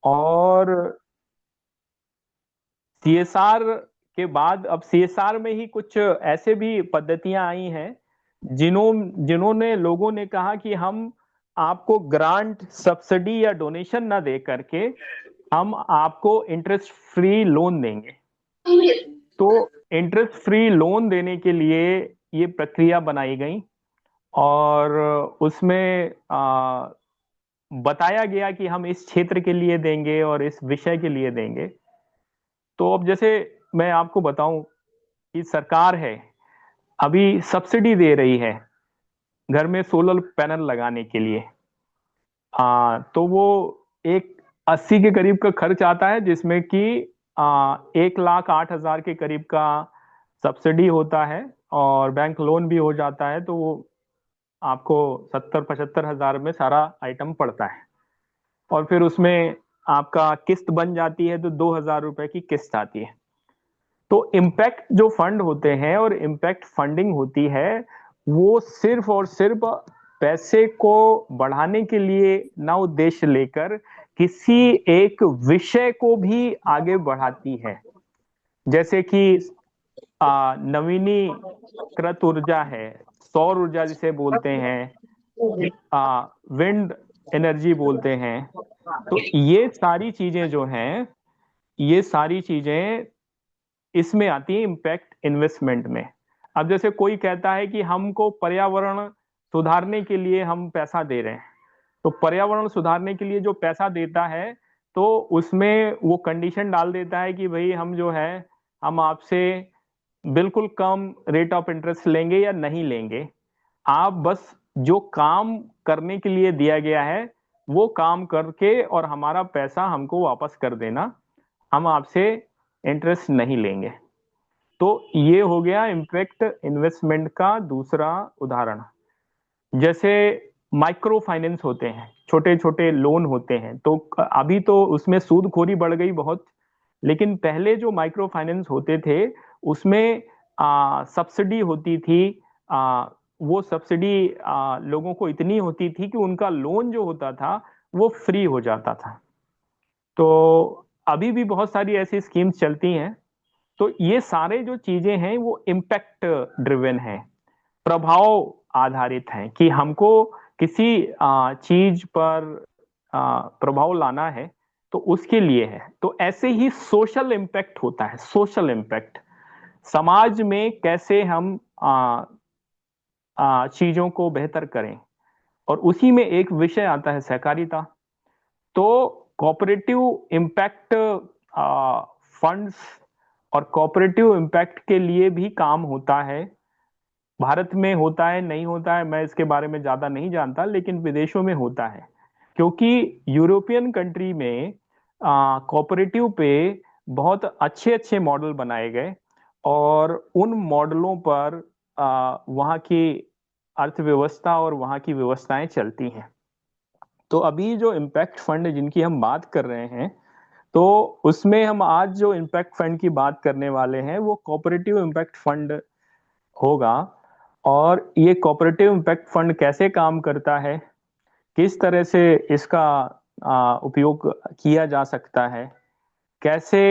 और सीएसआर के बाद अब सीएसआर में ही कुछ ऐसे भी पद्धतियां आई हैं जिन्होंने लोगों ने कहा कि हम आपको ग्रांट सब्सिडी या डोनेशन ना दे करके हम आपको इंटरेस्ट फ्री लोन देंगे। तो इंटरेस्ट फ्री लोन देने के लिए ये प्रक्रिया बनाई गई और उसमें बताया गया कि हम इस क्षेत्र के लिए देंगे और इस विषय के लिए देंगे। तो अब जैसे मैं आपको बताऊं कि सरकार है अभी सब्सिडी दे रही है घर में सोलर पैनल लगाने के लिए। तो वो एक 80 के करीब का खर्च आता है जिसमें कि 1,08,000 के करीब का सब्सिडी होता है और बैंक लोन भी हो जाता है। तो वो आपको 70-75 हजार में सारा आइटम पड़ता है और फिर उसमें आपका किस्त बन जाती है तो 2,000 रुपए की किस्त आती है। तो इम्पैक्ट जो फंड होते हैं और इम्पैक्ट फंडिंग होती है वो सिर्फ और सिर्फ पैसे को बढ़ाने के लिए ना उद्देश्य लेकर किसी एक विषय को भी आगे बढ़ाती है। जैसे कि नवीनीकृत ऊर्जा है, सौर ऊर्जा जिसे बोलते हैं, विंड एनर्जी बोलते हैं। तो ये सारी चीजें जो हैं, ये सारी चीजें इसमें आती है इम्पैक्ट इन्वेस्टमेंट में। अब जैसे कोई कहता है कि हमको पर्यावरण सुधारने के लिए हम पैसा दे रहे हैं, तो पर्यावरण सुधारने के लिए जो पैसा देता है तो उसमें वो कंडीशन डाल देता है कि भाई हम जो है हम आपसे बिल्कुल कम रेट ऑफ इंटरेस्ट लेंगे या नहीं लेंगे। आप बस जो काम करने के लिए दिया गया है वो काम करके और हमारा पैसा हमको वापस कर देना, हम आपसे इंटरेस्ट नहीं लेंगे। तो ये हो गया इम्पैक्ट इन्वेस्टमेंट का दूसरा उदाहरण। जैसे माइक्रो फाइनेंस होते हैं, छोटे छोटे लोन होते हैं। तो अभी तो उसमें सूदखोरी बढ़ गई बहुत, लेकिन पहले जो माइक्रो फाइनेंस होते थे उसमें सब्सिडी होती थी। वो सब्सिडी लोगों को इतनी होती थी कि उनका लोन जो होता था वो फ्री हो जाता था। तो अभी भी बहुत सारी ऐसी स्कीम्स चलती हैं। तो ये सारे जो चीजें हैं वो इम्पैक्ट ड्रिवन है, प्रभाव आधारित हैं कि हमको किसी चीज पर प्रभाव लाना है तो उसके लिए है। तो ऐसे ही सोशल इम्पैक्ट होता है। सोशल इम्पैक्ट समाज में कैसे हम चीजों को बेहतर करें, और उसी में एक विषय आता है सहकारिता। तो कोऑपरेटिव इम्पैक्ट फंड्स और कोऑपरेटिव इम्पैक्ट के लिए भी काम होता है। भारत में होता है नहीं होता है मैं इसके बारे में ज्यादा नहीं जानता, लेकिन विदेशों में होता है। क्योंकि यूरोपियन कंट्री में कोऑपरेटिव पे बहुत अच्छे अच्छे मॉडल बनाए गए और उन मॉडलों पर वहाँ की अर्थव्यवस्था और वहाँ की व्यवस्थाएं चलती हैं। तो अभी जो इम्पैक्ट फंड जिनकी हम बात कर रहे हैं, तो उसमें हम आज जो इम्पैक्ट फंड की बात करने वाले हैं वो कोऑपरेटिव इम्पैक्ट फंड होगा। और ये कोऑपरेटिव इम्पैक्ट फंड कैसे काम करता है, किस तरह से इसका उपयोग किया जा सकता है, कैसे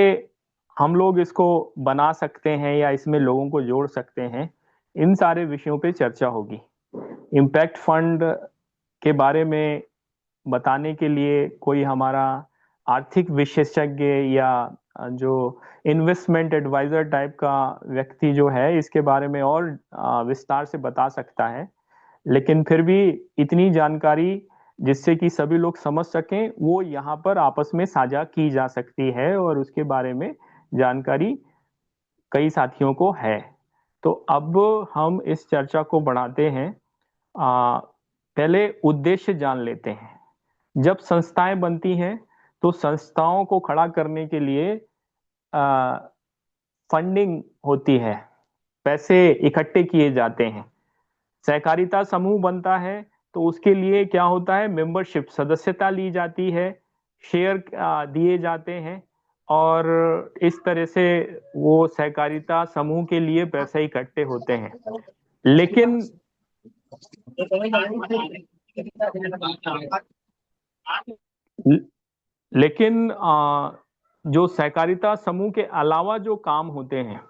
हम लोग इसको बना सकते हैं या इसमें लोगों को जोड़ सकते हैं, इन सारे विषयों पे चर्चा होगी। इम्पैक्ट फंड के बारे में बताने के लिए कोई हमारा आर्थिक विशेषज्ञ या जो इन्वेस्टमेंट एडवाइजर टाइप का व्यक्ति जो है इसके बारे में और विस्तार से बता सकता है। लेकिन फिर भी इतनी जानकारी जिससे कि सभी लोग समझ सकें वो यहाँ पर आपस में साझा की जा सकती है और उसके बारे में जानकारी कई साथियों को है। तो अब हम इस चर्चा को बढ़ाते हैं। पहले उद्देश्य जान लेते हैं। जब संस्थाएं बनती हैं तो संस्थाओं को खड़ा करने के लिए फंडिंग होती है, पैसे इकट्ठे किए जाते हैं। सहकारिता समूह बनता है तो उसके लिए क्या होता है, मेंबरशिप सदस्यता ली जाती है, शेयर दिए जाते हैं और इस तरह से वो सहकारिता समूह के लिए पैसे इकट्ठे होते हैं। लेकिन लेकिन जो सहकारिता समूह के अलावा जो काम होते हैं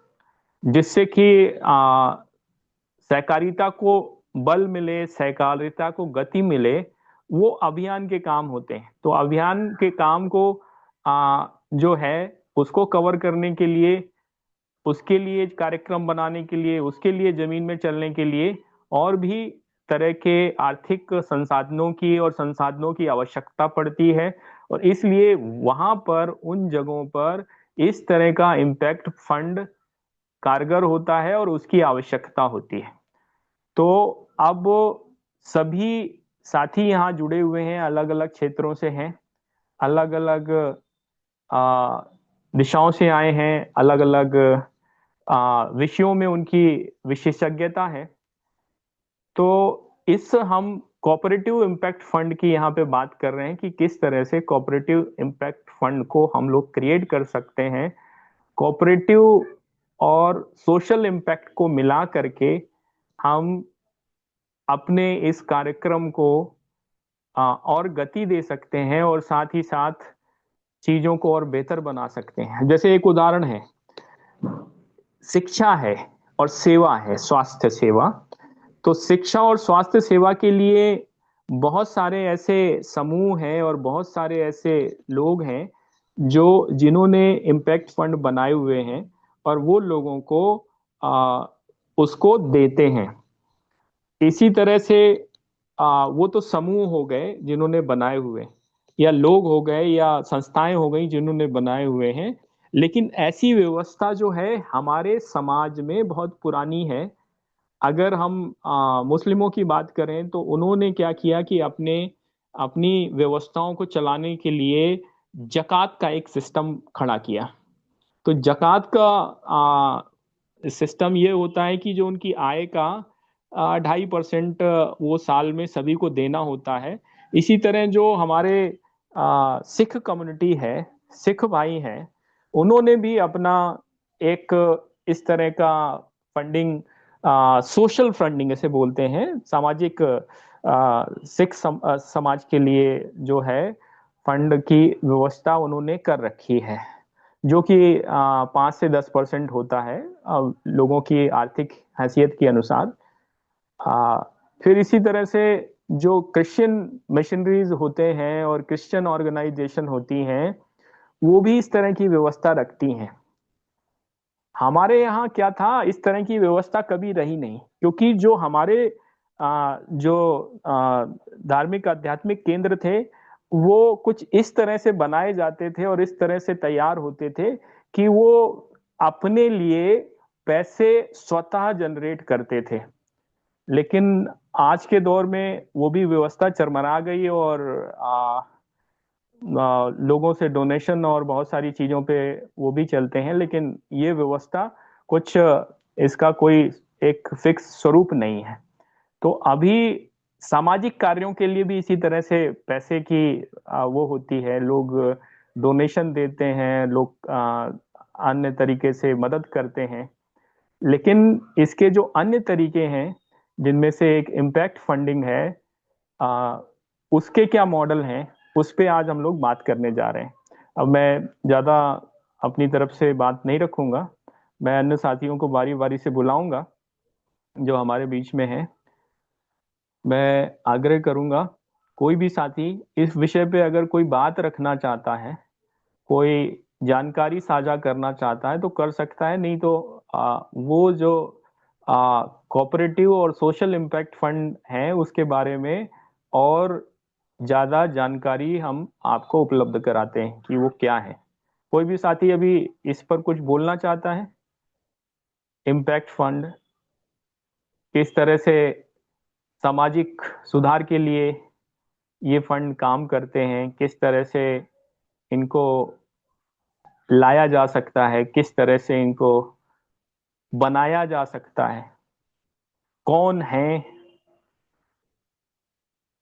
जिससे कि सहकारिता को बल मिले, सहकारिता को गति मिले, वो अभियान के काम होते हैं। तो अभियान के काम को जो है उसको कवर करने के लिए, उसके लिए कार्यक्रम बनाने के लिए, उसके लिए जमीन में चलने के लिए और भी तरह के आर्थिक संसाधनों की और संसाधनों की आवश्यकता पड़ती है। और इसलिए वहां पर उन जगहों पर इस तरह का इम्पैक्ट फंड कारगर होता है और उसकी आवश्यकता होती है। तो अब सभी साथी यहाँ जुड़े हुए हैं, अलग अलग क्षेत्रों से हैं, अलग अलग दिशाओं से आए हैं, अलग अलग विषयों में उनकी विशेषज्ञता है। तो इस हम कोऑपरेटिव इम्पैक्ट फंड की यहाँ पे बात कर रहे हैं कि किस तरह से कोऑपरेटिव इम्पैक्ट फंड को हम लोग क्रिएट कर सकते हैं। कोऑपरेटिव और सोशल इम्पैक्ट को मिला करके हम अपने इस कार्यक्रम को और गति दे सकते हैं और साथ ही साथ चीजों को और बेहतर बना सकते हैं। जैसे एक उदाहरण है, शिक्षा है और सेवा है, स्वास्थ्य सेवा। तो शिक्षा और स्वास्थ्य सेवा के लिए बहुत सारे ऐसे समूह हैं और बहुत सारे ऐसे लोग हैं जो जिन्होंने इम्पैक्ट फंड बनाए हुए हैं और वो लोगों को आ, उसको देते हैं। इसी तरह से वो तो समूह हो गए जिन्होंने बनाए हुए, या लोग हो गए या संस्थाएं हो गई जिन्होंने बनाए हुए हैं। लेकिन ऐसी व्यवस्था जो है हमारे समाज में बहुत पुरानी है। अगर हम मुस्लिमों की बात करें तो उन्होंने क्या किया कि अपने अपनी व्यवस्थाओं को चलाने के लिए जकात का एक सिस्टम खड़ा किया। तो जकात का सिस्टम ये होता है कि जो उनकी आय का 2.5% वो साल में सभी को देना होता है। इसी तरह जो हमारे सिख कम्युनिटी है, सिख भाई हैं, उन्होंने भी अपना एक इस तरह का फंडिंग, सोशल फंडिंग ऐसे बोलते हैं, सामाजिक सिख समाज के लिए जो है फंड की व्यवस्था उन्होंने कर रखी है, जो कि 5 से 10% होता है लोगों की आर्थिक हैसियत के अनुसार। आ, फिर इसी तरह से जो क्रिश्चियन मिशनरीज होते हैं और क्रिश्चियन ऑर्गेनाइजेशन होती हैं, वो भी इस तरह की व्यवस्था रखती हैं। हमारे यहाँ क्या था, इस तरह की व्यवस्था कभी रही नहीं, क्योंकि जो हमारे जो धार्मिक आध्यात्मिक केंद्र थे वो कुछ इस तरह से बनाए जाते थे और इस तरह से तैयार होते थे कि वो अपने लिए पैसे स्वतः जनरेट करते थे। लेकिन आज के दौर में वो भी व्यवस्था चरमरा गई और लोगों से डोनेशन और बहुत सारी चीजों पे वो भी चलते हैं, लेकिन ये व्यवस्था कुछ इसका कोई एक फिक्स स्वरूप नहीं है। तो अभी सामाजिक कार्यों के लिए भी इसी तरह से पैसे की वो होती है, लोग डोनेशन देते हैं, लोग अन्य तरीके से मदद करते हैं। लेकिन इसके जो अन्य तरीके हैं जिनमें से एक इम्पैक्ट फंडिंग है, आ, उसके क्या मॉडल हैं, उस पे आज हम लोग बात करने जा रहे हैं। अब मैं ज़्यादा अपनी तरफ से बात नहीं रखूंगा, मैं अन्य साथियों को बारी बारी से बुलाऊंगा जो हमारे बीच में हैं। मैं आग्रह करूंगा, कोई भी साथी इस विषय पे अगर कोई बात रखना चाहता है, कोई जानकारी साझा करना चाहता है तो कर सकता है, नहीं तो वो जो कोऑपरेटिव और सोशल इम्पैक्ट फंड है उसके बारे में और ज्यादा जानकारी हम आपको उपलब्ध कराते हैं कि वो क्या है। कोई भी साथी अभी इस पर कुछ बोलना चाहता है? इम्पैक्ट फंड किस तरह से सामाजिक सुधार के लिए ये फंड काम करते हैं, किस तरह से इनको लाया जा सकता है, किस तरह से इनको बनाया जा सकता है, कौन है?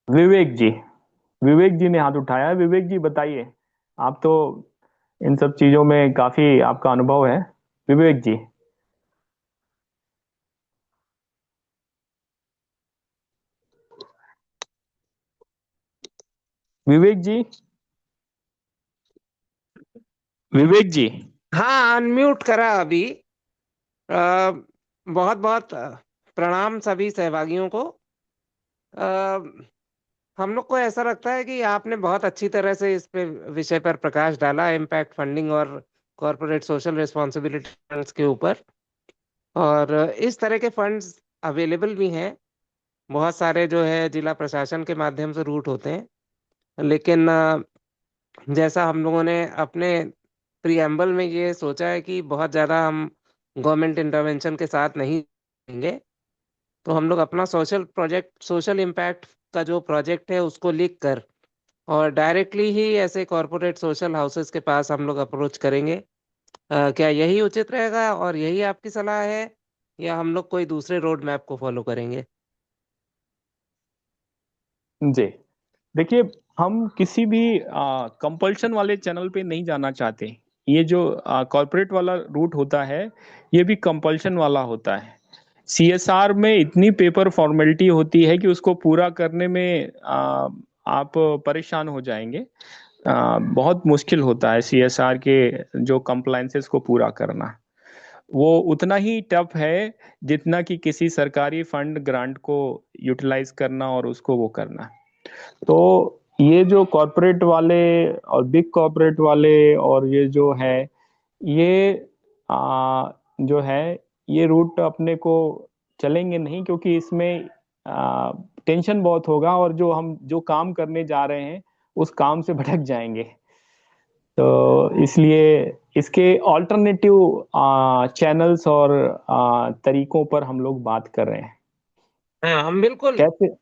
विवेक जी, विवेक जी ने हाथ उठाया है। विवेक जी बताइए, आप तो इन सब चीजों में काफी आपका अनुभव है। विवेक जी। विवेक जी। विवेक जी। हाँ, अनम्यूट करा अभी। बहुत बहुत प्रणाम सभी सहभागियों को। अ, हम लोग को ऐसा लगता है कि आपने बहुत अच्छी तरह से इस पे विषय पर प्रकाश डाला, इम्पैक्ट फंडिंग और कॉरपोरेट सोशल रिस्पॉन्सिबिलिटी फंड्स के ऊपर। और इस तरह के फंड्स अवेलेबल भी हैं। बहुत सारे जो है जिला प्रशासन के माध्यम से रूट होते हैं, लेकिन जैसा हम लोगों ने अपने प्रीएम्बल में ये सोचा है कि बहुत ज़्यादा हम गवर्नमेंट इंटरवेंशन के साथ नहीं देंगे, तो हम लोग अपना सोशल प्रोजेक्ट, सोशल इम्पैक्ट का जो प्रोजेक्ट है उसको लिख कर और डायरेक्टली ही ऐसे कॉरपोरेट सोशल हाउसेस के पास हम लोग अप्रोच करेंगे। क्या यही उचित रहेगा और यही आपकी सलाह है, या हम लोग कोई दूसरे रोड मैप को फॉलो करेंगे? जी, देखिए, हम किसी भी कंपल्शन वाले चैनल पे नहीं जाना चाहते। ये जो कॉर्पोरेट वाला रूट होता है, ये भी कंपल्शन वाला होता है। सीएसआर में इतनी पेपर फॉर्मेलिटी होती है कि उसको पूरा करने में आप परेशान हो जाएंगे। बहुत मुश्किल होता है सीएसआर के जो कंप्लायंसेस को पूरा करना। वो उतना ही टफ है जितना कि किसी सरकारी फंड ग्रांट को यूटिलाइज करना और उसको वो करना। तो ये जो कॉरपोरेट वाले और बिग कॉरपोरेट वाले और ये जो है, ये जो है, ये रूट अपने को चलेंगे नहीं, क्योंकि इसमें टेंशन बहुत होगा और जो हम जो काम करने जा रहे हैं उस काम से भटक जाएंगे। तो इसलिए इसके ऑल्टरनेटिव चैनल्स और तरीकों पर हम लोग बात कर रहे हैं। हाँ, हम बिल्कुल कैसे? ये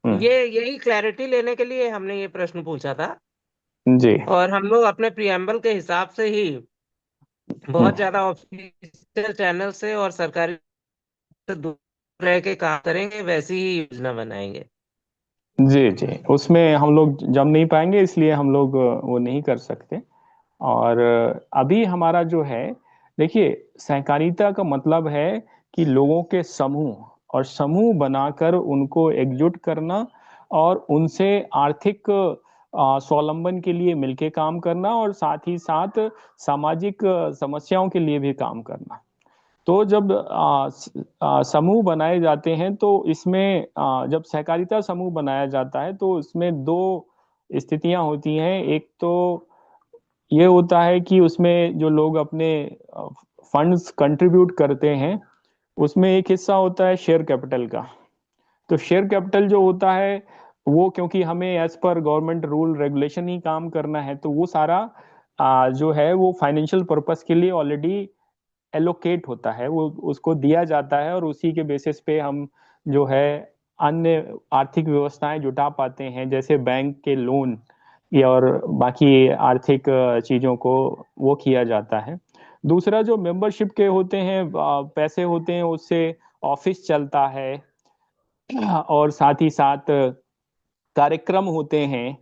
हम्म। यही क्लैरिटी लेने के लिए हमने ये प्रश्न पूछा था। जी। और हम लोग अपने प्रियम्बल के हिसाब से ही बहुत हम्म। ज्यादा ऑफिशियल चैनल से और सरकारी से दूर रह के काम करेंगे, वैसी ही योजना बनाएंगे। जी जी, उसमें हम लोग जम नहीं पाएंगे, इसलिए हम लोग वो नहीं कर सकते। और अभी हमारा जो है, देखिए, सहकारिता का मतलब है कि लोगों के समूह, और समूह बनाकर उनको एकजुट करना और उनसे आर्थिक स्वावलंबन के लिए मिलके काम करना, और साथ ही साथ सामाजिक समस्याओं के लिए भी काम करना। तो जब समूह बनाए जाते हैं, तो इसमें जब सहकारिता समूह बनाया जाता है तो इसमें दो स्थितियां होती हैं। एक तो ये होता है कि उसमें जो लोग अपने फंड्स कंट्रीब्यूट करते हैं, उसमें एक हिस्सा होता है शेयर कैपिटल का। तो शेयर कैपिटल जो होता है, वो क्योंकि हमें as per government rule regulation ही काम करना है, तो वो सारा जो है वो फाइनेंशियल पर्पस के लिए ऑलरेडी एलोकेट होता है, वो उसको दिया जाता है, और उसी के बेसिस पे हम जो है अन्य आर्थिक व्यवस्थाएं जुटा पाते हैं, जैसे बैंक के लोन या और बाकी आर्थिक चीजों को वो किया जाता है। दूसरा, जो मेंबरशिप के होते हैं, पैसे होते हैं, उससे ऑफिस चलता है, और साथ ही साथ कार्यक्रम होते हैं,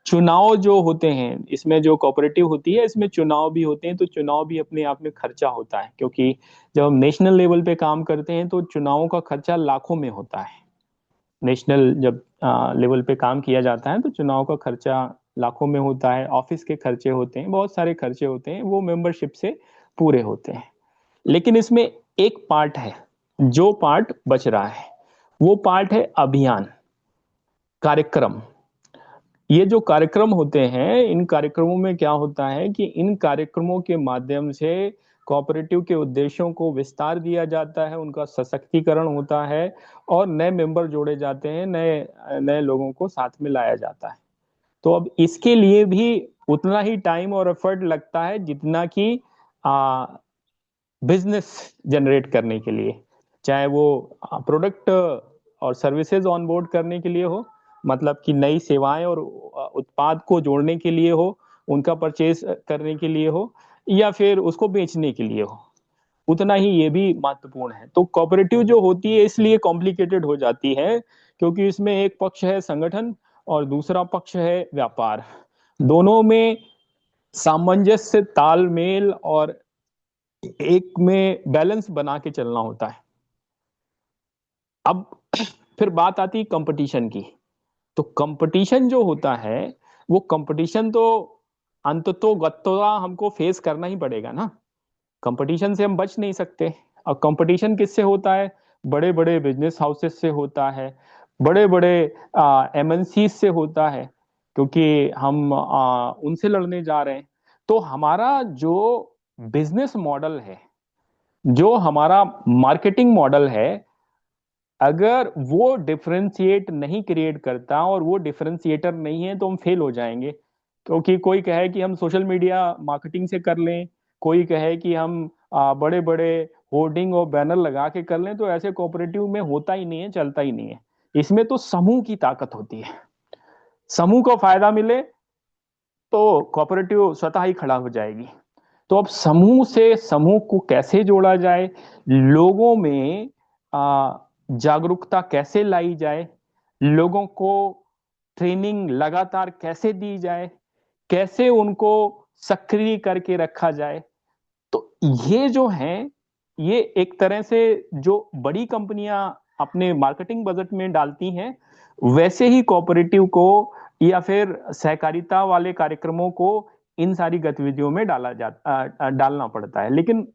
चुनाव जो होते हैं। इसमें जो कोऑपरेटिव होती है, इसमें चुनाव भी होते हैं, तो चुनाव भी अपने आप में खर्चा होता है, क्योंकि जब हम नेशनल लेवल पे काम करते हैं तो चुनावों का खर्चा लाखों में होता है। नेशनल जब लेवल पे काम किया जाता है तो चुनाव का खर्चा लाखों में होता है, ऑफिस के खर्चे होते हैं, बहुत सारे खर्चे होते हैं, वो मेंबरशिप से पूरे होते हैं। लेकिन इसमें एक पार्ट है, जो पार्ट बच रहा है, वो पार्ट है अभियान, कार्यक्रम। ये जो कार्यक्रम होते हैं, इन कार्यक्रमों में क्या होता है कि इन कार्यक्रमों के माध्यम से कोऑपरेटिव के उद्देश्यों को विस्तार दिया जाता है, उनका सशक्तिकरण होता है, और नए मेंबर जोड़े जाते हैं, नए नए लोगों को साथ में लाया जाता है। तो अब इसके लिए भी उतना ही टाइम और एफर्ट लगता है जितना कि बिजनेस जनरेट करने के लिए, चाहे वो प्रोडक्ट और सर्विसेज ऑनबोर्ड करने के लिए हो, मतलब कि नई सेवाएं और उत्पाद को जोड़ने के लिए हो, उनका परचेज करने के लिए हो, या फिर उसको बेचने के लिए हो, उतना ही ये भी महत्वपूर्ण है। तो कोऑपरेटिव जो होती है इसलिए कॉम्प्लिकेटेड हो जाती है, क्योंकि इसमें एक पक्ष है संगठन और दूसरा पक्ष है व्यापार। दोनों में सामंजस्य, तालमेल और एक में बैलेंस बना के चलना होता है। अब फिर बात आती है कंपटीशन की। तो कंपटीशन जो होता है, वो कंपटीशन तो अंततोगत्वा हमको फेस करना ही पड़ेगा ना। कंपटीशन से हम बच नहीं सकते। और कंपटीशन किससे होता है? बड़े बड़े बिजनेस हाउसेस से होता है, बड़े बड़े एमएनसी से होता है, क्योंकि हम उनसे लड़ने जा रहे हैं। तो हमारा जो बिजनेस मॉडल है, जो हमारा मार्केटिंग मॉडल है, अगर वो डिफरेंशिएट नहीं क्रिएट करता और वो डिफरेंशिएटर नहीं है, तो हम फेल हो जाएंगे। क्योंकि कोई कहे कि हम सोशल मीडिया मार्केटिंग से कर लें, कोई कहे कि हम बड़े बड़े होर्डिंग और बैनर लगा के कर लें, तो ऐसे कोऑपरेटिव में होता ही नहीं है, चलता ही नहीं है। इसमें तो समूह की ताकत होती है। समूह को फायदा मिले तो कोऑपरेटिव स्वतः ही खड़ा हो जाएगी। तो अब समूह से समूह को कैसे जोड़ा जाए, लोगों में जागरूकता कैसे लाई जाए, लोगों को ट्रेनिंग लगातार कैसे दी जाए, कैसे उनको सक्रिय करके रखा जाए। तो ये जो है, ये एक तरह से जो बड़ी कंपनियां अपने मार्केटिंग बजट में डालती हैं, वैसे ही कोऑपरेटिव को या फिर सहकारिता वाले कार्यक्रमों को इन सारी गतिविधियों में डालना पड़ता है। लेकिन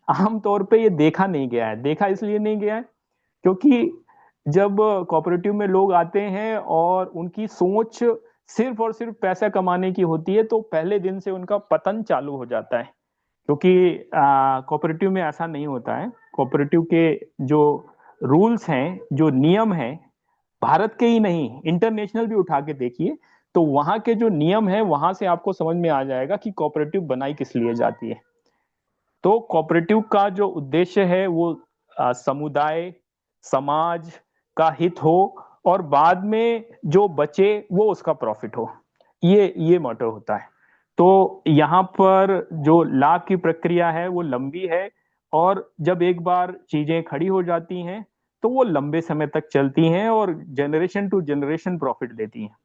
आमतौर पे ये देखा नहीं गया है। देखा इसलिए नहीं गया है क्योंकि जब कोऑपरेटिव में लोग आते हैं और उनकी सोच सिर्फ और सिर्फ पैसा कमाने की होती है, तो पहले दिन से उनका पतन चालू हो जाता है। क्योंकि कोऑपरेटिव में ऐसा नहीं होता है। कोऑपरेटिव के जो रूल्स हैं, जो नियम हैं, भारत के ही नहीं, इंटरनेशनल भी उठा के देखिए, तो वहां के जो नियम है, वहां से आपको समझ में आ जाएगा कि कोऑपरेटिव बनाई किस लिए जाती है। तो कोऑपरेटिव का जो उद्देश्य है वो समुदाय, समाज का हित हो, और बाद में जो बचे वो उसका प्रॉफिट हो। ये मोटो होता है। तो यहाँ पर जो लाभ की प्रक्रिया है वो लंबी है, और जब एक बार चीजें खड़ी हो जाती हैं तो वो लंबे समय तक चलती हैं और जनरेशन टू जनरेशन प्रॉफिट देती हैं।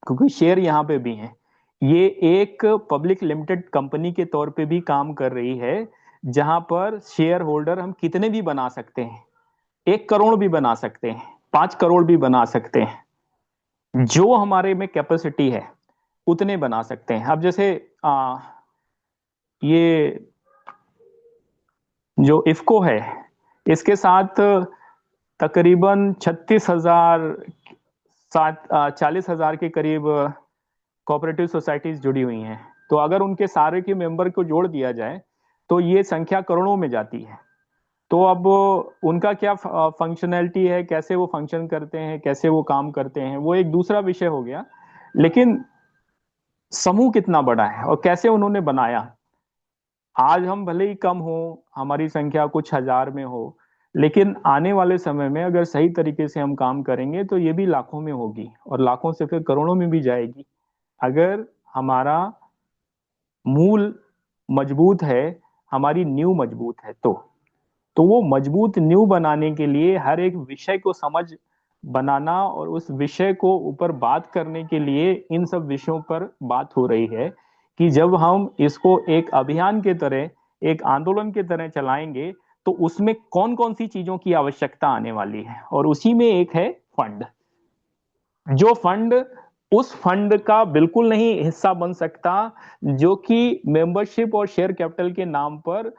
क्योंकि शेयर यहाँ पे भी हैं। ये एक पब्लिक लिमिटेड कंपनी के तौर पे भी काम कर रही है, जहां पर शेयर होल्डर हम कितने भी बना सकते हैं। 1 करोड़ भी बना सकते हैं, 5 करोड़ भी बना सकते हैं। जो हमारे में कैपेसिटी है उतने बना सकते हैं। अब जैसे ये जो इफको है, इसके साथ तकरीबन 36,000, 40,000 के करीब कोऑपरेटिव सोसाइटीज जुड़ी हुई हैं। तो अगर उनके सारे के मेंबर को जोड़ दिया जाए तो ये संख्या करोड़ों में जाती है। तो अब उनका क्या फंक्शनैलिटी है, कैसे वो फंक्शन करते हैं, कैसे वो काम करते हैं, वो एक दूसरा विषय हो गया। लेकिन समूह कितना बड़ा है और कैसे उन्होंने बनाया। आज हम भले ही कम हो, हमारी संख्या कुछ हजार में हो, लेकिन आने वाले समय में अगर सही तरीके से हम काम करेंगे तो ये भी लाखों में होगी, और लाखों से फिर करोड़ों में भी जाएगी। अगर हमारा मूल मजबूत है, हमारी नींव मजबूत है, तो वो मजबूत नींव बनाने के लिए हर एक विषय को समझ बनाना, और उस विषय को ऊपर बात करने के लिए इन सब विषयों पर बात हो रही है कि जब हम इसको एक अभियान के तरह, एक आंदोलन के तरह चलाएंगे, तो उसमें कौन कौन सी चीजों की आवश्यकता आने वाली है। और उसी में एक है फंड। जो फंड उस फंड का बिल्कुल नहीं हिस्सा बन सकता जो कि मेंबरशिप और शेयर कैपिटल के नाम पर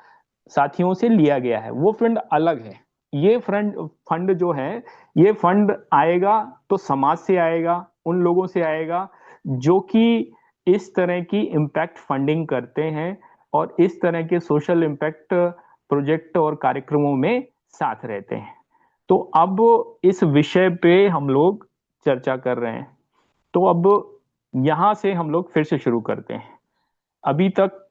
साथियों से लिया गया है। वो फंड अलग है। ये फंड फंड जो है, ये फंड आएगा तो समाज से आएगा, उन लोगों से आएगा जो कि इस तरह की इम्पैक्ट फंडिंग करते हैं और इस तरह के सोशल इम्पैक्ट प्रोजेक्ट और कार्यक्रमों में साथ रहते हैं। तो अब इस विषय पे हम लोग चर्चा कर रहे हैं। तो अब यहां से हम लोग फिर से शुरू करते हैं। अभी तक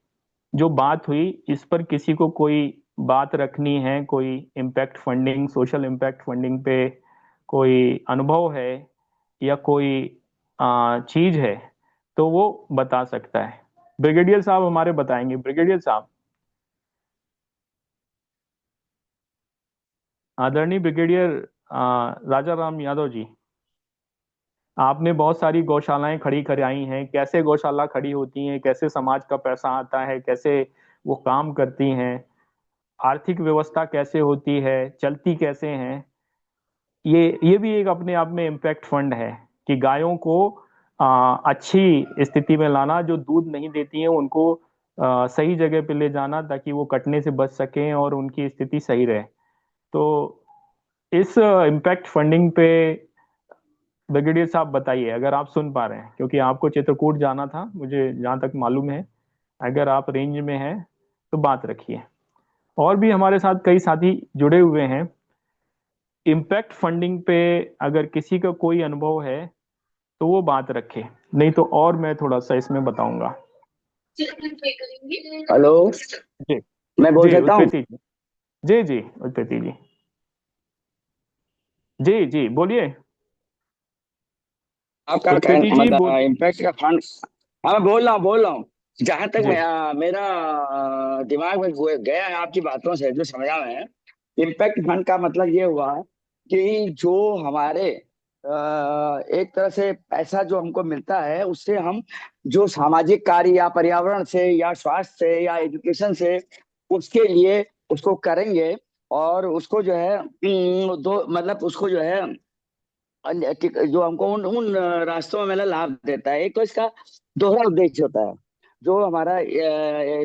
जो बात हुई, इस पर किसी को कोई बात रखनी है, कोई impact funding, social impact funding पे कोई अनुभव है या कोई चीज है, तो वो बता सकता है। ब्रिगेडियर साहब हमारे बताएंगे। ब्रिगेडियर साहब, आदरणीय ब्रिगेडियर राजा राम यादव जी, आपने बहुत सारी गौशालाएं खड़ी कराई हैं। कैसे गौशाला खड़ी होती हैं, कैसे समाज का पैसा आता है, कैसे वो काम करती हैं, आर्थिक व्यवस्था कैसे होती है, चलती कैसे हैं। ये भी एक अपने आप में इम्पैक्ट फंड है कि गायों को अच्छी स्थिति में लाना, जो दूध नहीं देती हैं उनको सही जगह पे ले जाना ताकि वो कटने से बच सकें और उनकी स्थिति सही रहे। तो इस इम्पैक्ट फंडिंग पे ब्रिगेडियर साहब बताइए, अगर आप सुन पा रहे हैं, क्योंकि आपको चित्रकूट जाना था मुझे जहाँ तक मालूम है। अगर आप रेंज में हैं तो बात रखिए। और भी हमारे साथ कई साथी जुड़े हुए हैं इम्पैक्ट फंडिंग पे। अगर किसी का कोई अनुभव है तो वो बात रखे, नहीं तो और मैं थोड़ा सा इसमें बताऊंगा। हेलो। जी। मैं बोल जी सकता हूँ? उत्पत्ति जी। जी जी उत्पत्ति जी। जी जी बोलिए। आपका उत्पत्ति जी मतलब बोल। इम्पैक्ट का फंड। हाँ, मैं बोल रहा हूँ। जहां तक जी मेरा दिमाग में गया है आपकी बातों से जो समझा मैं, इम्पैक्ट फंड का मतलब ये हुआ कि जो हमारे एक तरह से पैसा जो हमको मिलता है उससे हम जो सामाजिक कार्य या पर्यावरण से या स्वास्थ्य से या एजुकेशन से उसके लिए उसको करेंगे। और उसको जो है दो मतलब उसको जो है जो हमको उन उन रास्तों में मतलब लाभ देता है। एक तो इसका दोहरा उद्देश्य होता है। जो हमारा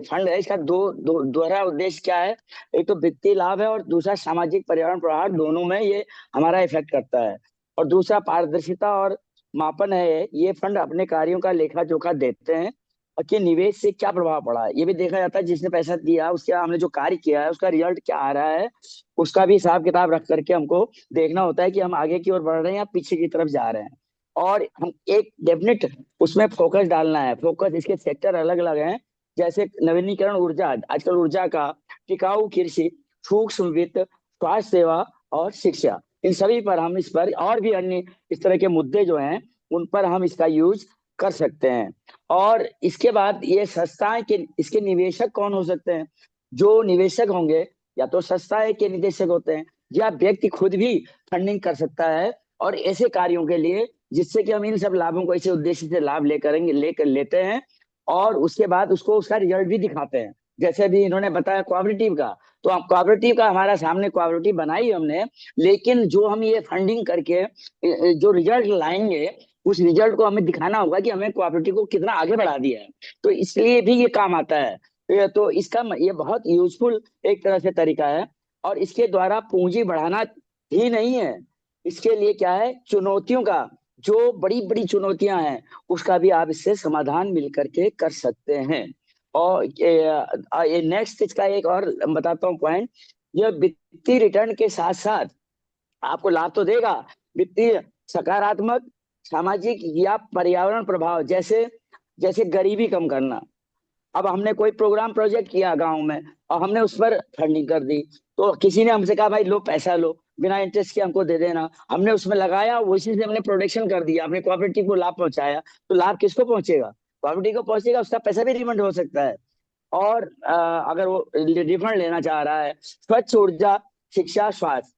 फंड है इसका दोहरा उद्देश्य क्या है? एक तो वित्तीय लाभ है और दूसरा सामाजिक पर्यावरण प्रभाव, दोनों में ये हमारा इफेक्ट करता है। और दूसरा पारदर्शिता और मापन है। ये फंड अपने कार्यों का लेखा जोखा देते हैं और कि निवेश से क्या प्रभाव पड़ा है ये भी देखा जाता है। जिसने पैसा दिया उसके हमने जो कार्य किया है उसका रिजल्ट क्या आ रहा है, उसका भी हिसाब किताब रख करके हमको देखना होता है कि हम आगे की ओर बढ़ रहे हैं या पीछे की तरफ जा रहे हैं। और हम एक डेफिनेट उसमें फोकस डालना है। फोकस इसके सेक्टर अलग अलग हैं, जैसे नवीनीकरण ऊर्जा, आजकल ऊर्जा का, टिकाऊ कृषि, सूक्ष्म वित्त, स्वास्थ्य सेवा और शिक्षा, इन सभी पर हम इस पर और भी अन्य इस तरह के मुद्दे जो हैं उन पर हम इसका यूज कर सकते हैं। और इसके बाद ये संस्थाएं के इसके निवेशक कौन हो सकते हैं? जो निवेशक होंगे या तो संस्थाएं के निदेशक होते हैं या व्यक्ति खुद भी फंडिंग कर सकता है और ऐसे कार्यों के लिए जिससे कि हम इन सब लाभों को, इसे उद्देश्य से लाभ लेकर लेते हैं और उसके बाद उसको उसका रिजल्ट भी दिखाते हैं। जैसे भी इन्होंने बताया कोऑपरेटिव का, तो हम कोऑपरेटिव का हमारा सामने कोऑपरेटिव बनाई हमने, लेकिन जो हम ये फंडिंग करके जो रिजल्ट लाएंगे उस रिजल्ट को हमें दिखाना होगा कि हमें कोऑपरेटिव को कितना आगे बढ़ा दिया है। तो इसलिए भी ये काम आता है। तो इसका ये बहुत यूजफुल एक तरह से तरीका है। और इसके द्वारा पूंजी बढ़ाना ही नहीं है, इसके लिए क्या है, चुनौतियों का, जो बड़ी बड़ी चुनौतियां हैं उसका भी आप इससे समाधान मिल करके कर सकते हैं। और ये नेक्स्ट इसका एक और बताता हूँ पॉइंट। यह वित्तीय रिटर्न के साथ साथ आपको लाभ तो देगा, वित्तीय सकारात्मक सामाजिक या पर्यावरण प्रभाव, जैसे जैसे गरीबी कम करना। अब हमने कोई प्रोग्राम प्रोजेक्ट किया गांव में और हमने उस पर फंडिंग कर दी, तो किसी ने हमसे कहा भाई लो पैसा लो, बिना इंटरेस्ट के हमको दे देना। हमने उसमें लगाया, उसी से हमने प्रोडक्शन कर दिया, अपने कोऑपरेटिव को लाभ पहुंचाया। तो लाभ किसको पहुंचेगा? कोऑपरेटिव को पहुंचेगा, उसका पैसा भी रिफंड हो सकता है। और अगर वो रिफंड लेना चाह रहा है, स्वच्छ ऊर्जा, शिक्षा, स्वास्थ्य,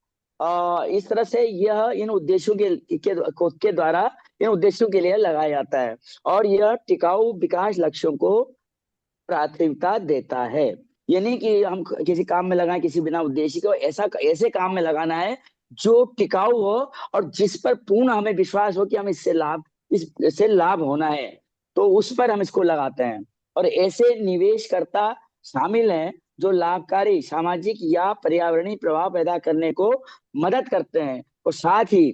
इस तरह से यह इन उद्देश्यों के द्वारा इन उद्देश्यों के लिए लगाया जाता है। और यह टिकाऊ विकास लक्ष्यों को प्राथमिकता देता है। ये नहीं कि हम किसी काम में लगाएं किसी बिना उद्देश्य को, ऐसा ऐसे काम में लगाना है जो टिकाऊ हो और जिस पर पूर्ण हमें विश्वास हो कि हम इससे लाभ होना है, तो उस पर हम इसको लगाते हैं। और ऐसे निवेशकर्ता शामिल हैं जो लाभकारी सामाजिक या पर्यावरणीय प्रभाव पैदा करने को मदद करते हैं और साथ ही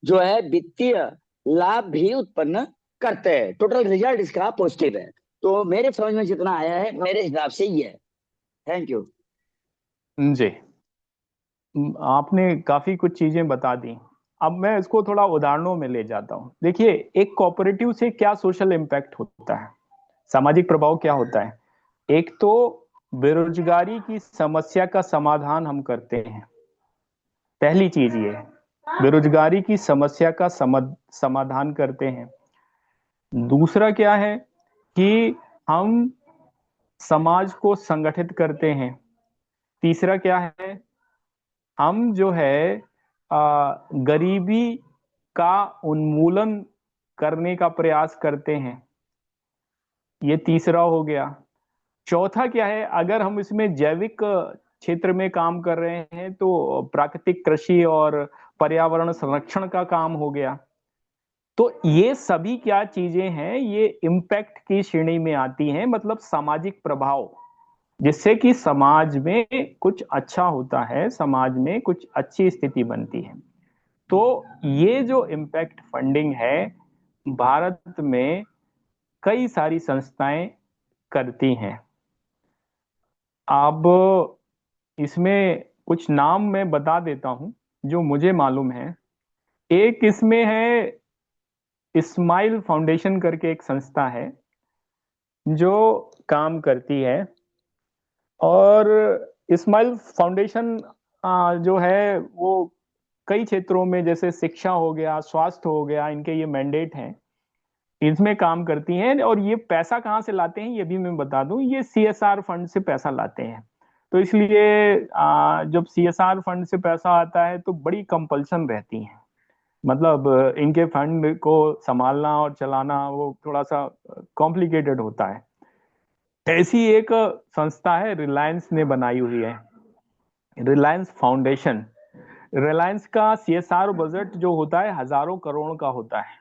जो है वित्तीय लाभ भी उत्पन्न करते हैं। टोटल रिजल्ट इसका पॉजिटिव है। तो मेरे समझ में जितना आया है मेरे हिसाब से ये है। Thank you. जी। आपने काफी कुछ चीजें बता दी। अब मैं इसको थोड़ा उदाहरणों में ले जाता हूँ। देखिए, एक कोऑपरेटिव से क्या सोशल इम्पैक्ट होता है, सामाजिक प्रभाव क्या होता है। एक तो बेरोजगारी की समस्या का समाधान हम करते हैं। पहली चीज ये है, बेरोजगारी की समस्या का समाधान करते हैं। दूसरा क्या है कि हम समाज को संगठित करते हैं। तीसरा क्या है, हम जो है गरीबी का उन्मूलन करने का प्रयास करते हैं। ये तीसरा हो गया। चौथा क्या है, अगर हम इसमें जैविक क्षेत्र में काम कर रहे हैं तो प्राकृतिक कृषि और पर्यावरण संरक्षण का काम हो गया। तो ये सभी क्या चीजें हैं, ये इम्पैक्ट की श्रेणी में आती हैं, मतलब सामाजिक प्रभाव, जिससे कि समाज में कुछ अच्छा होता है, समाज में कुछ अच्छी स्थिति बनती है। तो ये जो इम्पैक्ट फंडिंग है, भारत में कई सारी संस्थाएं करती हैं। अब इसमें कुछ नाम मैं बता देता हूं जो मुझे मालूम है। एक इसमें है स्माइल फाउंडेशन करके एक संस्था है जो काम करती है। और स्माइल फाउंडेशन जो है वो कई क्षेत्रों में, जैसे शिक्षा हो गया, स्वास्थ्य हो गया, इनके ये मैंडेट हैं, इसमें काम करती हैं। और ये पैसा कहाँ से लाते हैं ये भी मैं बता दूं, ये सीएसआर फंड से पैसा लाते हैं। तो इसलिए जब सीएसआर फंड से पैसा आता है तो बड़ी कंपल्सन रहती है, मतलब इनके फंड को संभालना और चलाना वो थोड़ा सा कॉम्प्लिकेटेड होता है। ऐसी एक संस्था है, रिलायंस ने बनाई हुई है, रिलायंस फाउंडेशन। रिलायंस का सीएसआर बजट जो होता है हजारों करोड़ का होता है।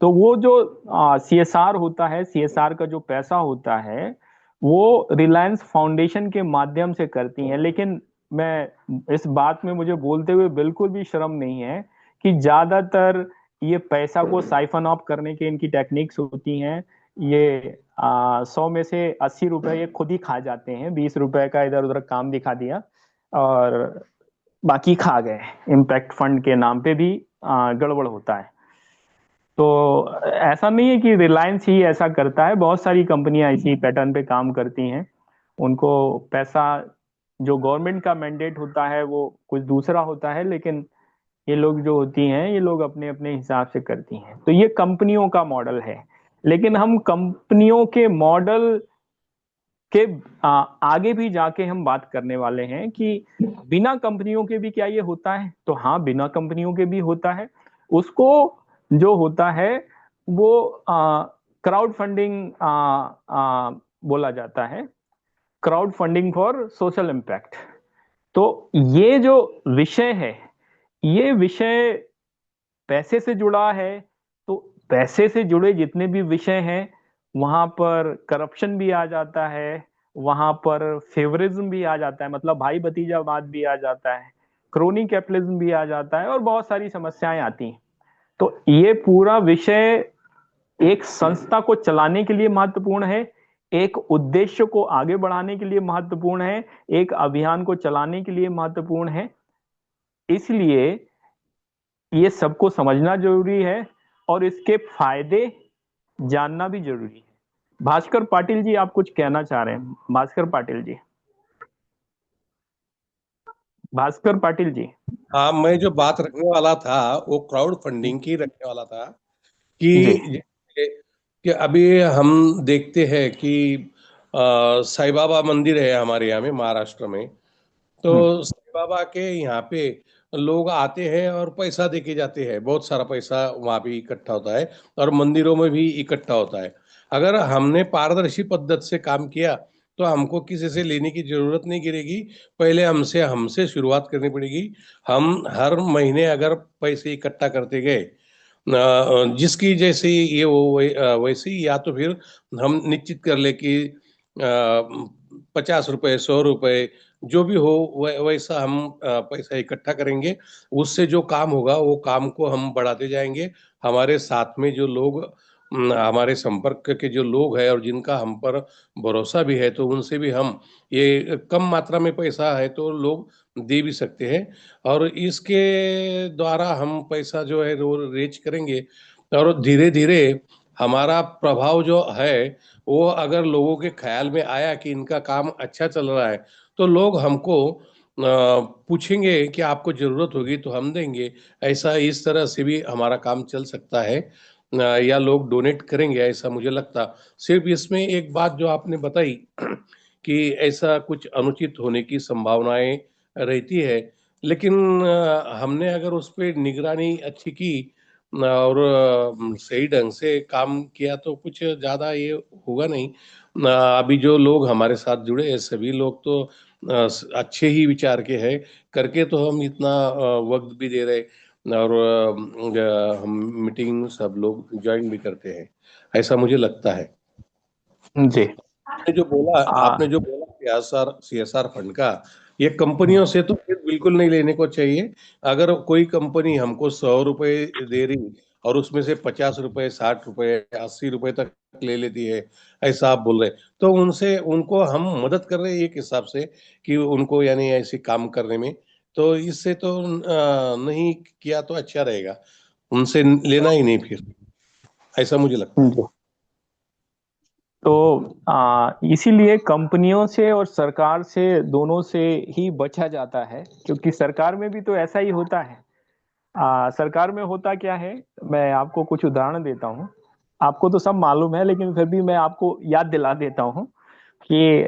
तो वो जो सीएसआर होता है, सीएसआर का जो पैसा होता है वो रिलायंस फाउंडेशन के माध्यम से करती हैं। लेकिन मैं इस बात में, मुझे बोलते हुए बिल्कुल भी शर्म नहीं है कि ज्यादातर ये पैसा को साइफन ऑफ करने के इनकी टेक्निक्स होती हैं। ये 100 में से 80 रुपए ये खुद ही खा जाते हैं, 20 रुपए का इधर उधर काम दिखा दिया और बाकी खा गए। इम्पैक्ट फंड के नाम पे भी गड़बड़ होता है। तो ऐसा नहीं है कि रिलायंस ही ऐसा करता है, बहुत सारी कंपनियां इसी पैटर्न पे काम करती हैं। उनको पैसा, जो गवर्नमेंट का मैंडेट होता है वो कुछ दूसरा होता है, लेकिन ये लोग जो होती हैं ये लोग अपने अपने हिसाब से करती हैं। तो ये कंपनियों का मॉडल है। लेकिन हम कंपनियों के मॉडल के आगे भी जाके हम बात करने वाले हैं कि बिना कंपनियों के भी क्या ये होता है। तो हाँ, बिना कंपनियों के भी होता है। उसको जो होता है वो क्राउड फंडिंग बोला जाता है, crowd funding for social impact. तो ये जो विषय है, ये विषय पैसे से जुड़ा है। तो पैसे से जुड़े जितने भी विषय हैं वहां पर करप्शन भी आ जाता है, वहां पर फेवरिज्म भी आ जाता है, मतलब भाई भतीजावाद भी आ जाता है, क्रोनी कैपिटलिज्म भी आ जाता है और बहुत सारी समस्याएं आती हैं। तो ये पूरा विषय एक संस्था को चलाने के लिए महत्वपूर्ण है, एक उद्देश्य को आगे बढ़ाने के लिए महत्वपूर्ण है, एक अभियान को चलाने के लिए महत्वपूर्ण है। इसलिए ये सबको समझना जरूरी है और इसके फायदे जानना भी जरूरी है। भास्कर पाटिल जी, आप कुछ कहना चाह रहे हैं? भास्कर पाटिल जी, भास्कर पाटिल जी। हाँ, मैं जो बात रखने वाला था वो क्राउड फंडिंग की रखने वाला था जी। कि कि अभी हम देखते हैं कि साईं बाबा मंदिर है हमारे यहाँ में महाराष्ट्र में। हम्म। तो साईं बाबा के यहाँ पे लोग आते हैं और पैसा दे के जाते हैं, बहुत सारा पैसा वहाँ पे इकट्ठा होता है और मंदिरों में भी इकट्ठा होता है। अगर हमने पारदर्शी पद्धति से काम किया तो हमको किसी से लेने की जरूरत नहीं गिरेगी। पहले हमसे हमसे शुरुआत करनी पड़ेगी। हम हर महीने अगर पैसे इकट्ठा करते गए, जिसकी जैसे ये वो वैसे ही, या तो फिर हम निश्चित कर ले कि 50 रुपए, 100 रुपए, जो भी हो वैसा हम पैसा इकट्ठा करेंगे। उससे जो काम होगा वो काम को हम बढ़ाते जाएंगे। हमारे साथ में जो लोग, हमारे संपर्क के जो लोग हैं और जिनका हम पर भरोसा भी है, तो उनसे भी हम, ये कम मात्रा में पैसा है तो लोग दे भी सकते हैं और इसके द्वारा हम पैसा जो है वो रेज करेंगे। और धीरे धीरे हमारा प्रभाव जो है वो अगर लोगों के ख्याल में आया कि इनका काम अच्छा चल रहा है, तो लोग हमको पूछेंगे कि आपको जरूरत होगी तो हम देंगे। ऐसा इस तरह से भी हमारा काम चल सकता है। या लोग डोनेट करेंगे, ऐसा मुझे लगता। सिर्फ इसमें एक बात जो आपने बताई कि ऐसा कुछ अनुचित होने की संभावनाएं रहती है, लेकिन हमने अगर उस पर निगरानी अच्छी की और सही ढंग से काम किया तो कुछ ज्यादा ये होगा नहीं। अभी जो लोग हमारे साथ जुड़े हैं सभी लोग तो अच्छे ही विचार के हैं, करके तो हम इतना वक्त भी दे रहे। और हम मीटिंग सब लोग ज्वाइन भी करते हैं, ऐसा मुझे लगता है। जी। आपने आ, जो बोला CSR फंड का, ये कंपनियों से तो फिर बिल्कुल नहीं लेने को चाहिए। अगर कोई कंपनी हमको 100 रुपए दे रही और उसमें से 50 रुपए, 60 रुपए, 80 रुपए तक ले लेती है, ऐसा आप बोल रहे, तो उनसे उनको हम मदद कर रहे हैं एक हिसाब से, कि उनको यानी ऐसे काम करने में, तो इससे तो नहीं किया तो अच्छा रहेगा, उनसे लेना ही नहीं फिर, ऐसा मुझे लगता है। जी। तो इसीलिए कंपनियों से और सरकार से, दोनों से ही बचा जाता है, क्योंकि सरकार में भी तो ऐसा ही होता है। सरकार में होता क्या है, मैं आपको कुछ उदाहरण देता हूँ। आपको तो सब मालूम है, लेकिन फिर भी मैं आपको याद दिला देता हूँ कि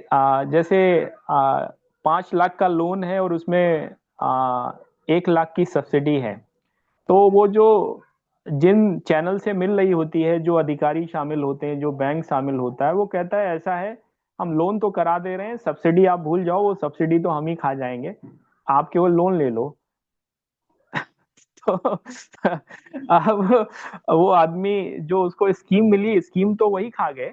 जैसे 5 लाख का लोन है और उसमें 1 लाख की सब्सिडी है। तो वो जो जिन चैनल से मिल रही होती है, जो अधिकारी शामिल होते हैं, जो बैंक शामिल होता है, वो कहता है ऐसा है, हम लोन तो करा दे रहे हैं, सब्सिडी आप भूल जाओ, वो सब्सिडी तो हम ही खा जाएंगे, आप केवल लोन ले लो। तो अब वो आदमी, जो उसको स्कीम मिली, स्कीम तो वही खा गए,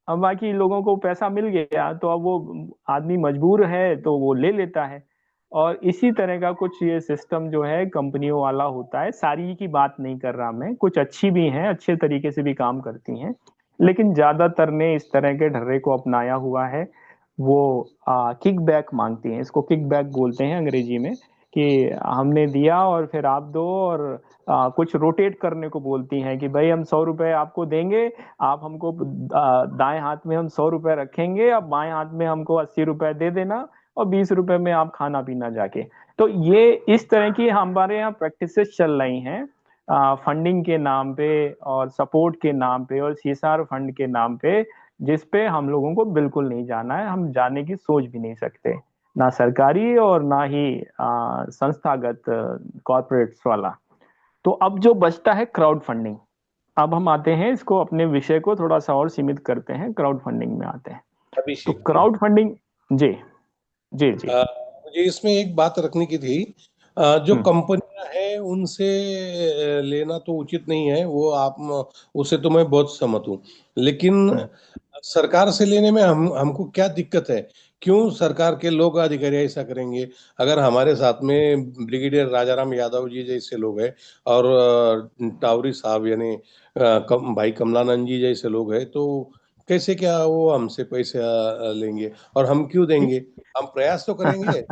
अब बाकी लोगों को पैसा मिल गया, तो अब वो आदमी मजबूर है तो वो ले लेता है। और इसी तरह का कुछ ये सिस्टम जो है कंपनियों वाला होता है। सारी की बात नहीं कर रहा मैं, कुछ अच्छी भी हैं, अच्छे तरीके से भी काम करती हैं, लेकिन ज्यादातर ने इस तरह के ढर्रे को अपनाया हुआ है। वो किक बैक मांगती हैं, इसको किक बैक बोलते हैं अंग्रेजी में, कि हमने दिया और फिर आप दो, और कुछ रोटेट करने को बोलती हैं कि भाई हम 100 रुपए आपको देंगे, आप हमको दाएं हाथ में हम 100 रुपए रखेंगे, अब बाएं हाथ में हमको 80 रुपए दे देना, और 20 रुपए में आप खाना पीना जाके। तो ये इस तरह की हमारे यहाँ प्रैक्टिसेस चल रही हैं, फंडिंग के नाम पे और सपोर्ट के नाम पे और सीएसआर फंड के नाम पे, जिस पे हम लोगों को बिल्कुल नहीं जाना है, हम जाने की सोच भी नहीं सकते, ना सरकारी और ना ही संस्थागत कॉरपोरेट्स वाला। तो अब जो बचता है क्राउड फंडिंग। अब हम आते हैं, इसको अपने विषय को थोड़ा सा और सीमित करते हैं, क्राउड फंडिंग में आते हैं। तो अभिषेक जी, क्राउड फंडिंग। जी। जी जी। मुझे इसमें एक बात रखने की थी। जो हम्म। कंपनियां हैं उनसे लेना तो उचित नहीं है, वो आप उससे तो मैं बहुत सहमत हूँ, लेकिन हम्म। सरकार से लेने में हमको क्या दिक्कत है? क्यों सरकार के लोग अधिकारी ऐसा करेंगे? अगर हमारे साथ में ब्रिगेडियर राजाराम यादव जी जैसे लोग हैं, और टावरी साहब यानी भाई कमलानंद जी जैसे लोग हैं, तो कैसे क्या वो हमसे पैसे लेंगे, और हम क्यों देंगे? हम प्रयास तो करेंगे,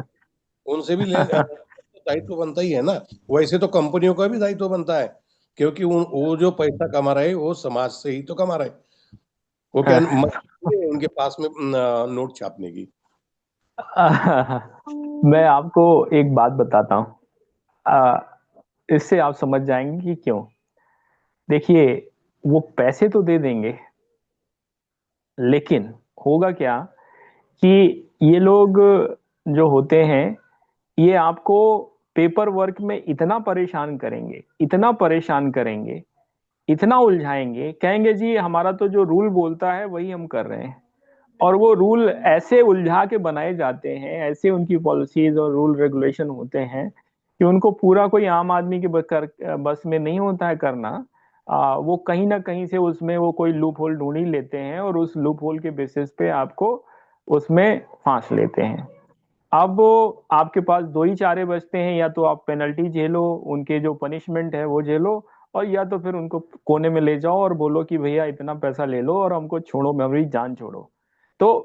उनसे भी दायित्व बनता ही है ना। वैसे तो कंपनियों का भी दायित्व बनता है, क्योंकि वो जो पैसा कमा रहे हैं वो समाज से ही तो कमा रहे हैं। वो क्या मजबूरी है उनके पास में नोट छापने की? मैं आपको एक बात बताता हूँ, इससे आप समझ जाएंगे कि क्यों। देखिए, वो पैसे तो दे देंगे, लेकिन होगा क्या कि ये लोग जो होते हैं, ये आपको पेपर वर्क में इतना परेशान करेंगे, इतना परेशान करेंगे, इतना उलझाएंगे, कहेंगे जी हमारा तो जो रूल बोलता है वही हम कर रहे हैं। और वो रूल ऐसे उलझा के बनाए जाते हैं, ऐसे उनकी पॉलिसीज और रूल रेगुलेशन होते हैं कि उनको पूरा कोई आम आदमी के बस में नहीं होता है करना। वो कहीं ना कहीं से उसमें वो कोई लूप होल ढूंढ ही लेते हैं, और उस लूप होल के बेसिस पे आपको उसमें फांस लेते हैं। अब वो आपके पास दो ही चारे बचते हैं, या तो आप पेनल्टी झेलो, उनके जो पनिशमेंट है वो झेलो, और या तो फिर उनको कोने में ले जाओ और बोलो कि भैया इतना पैसा ले लो और हमको छोड़ो, मेरी जान छोड़ो। तो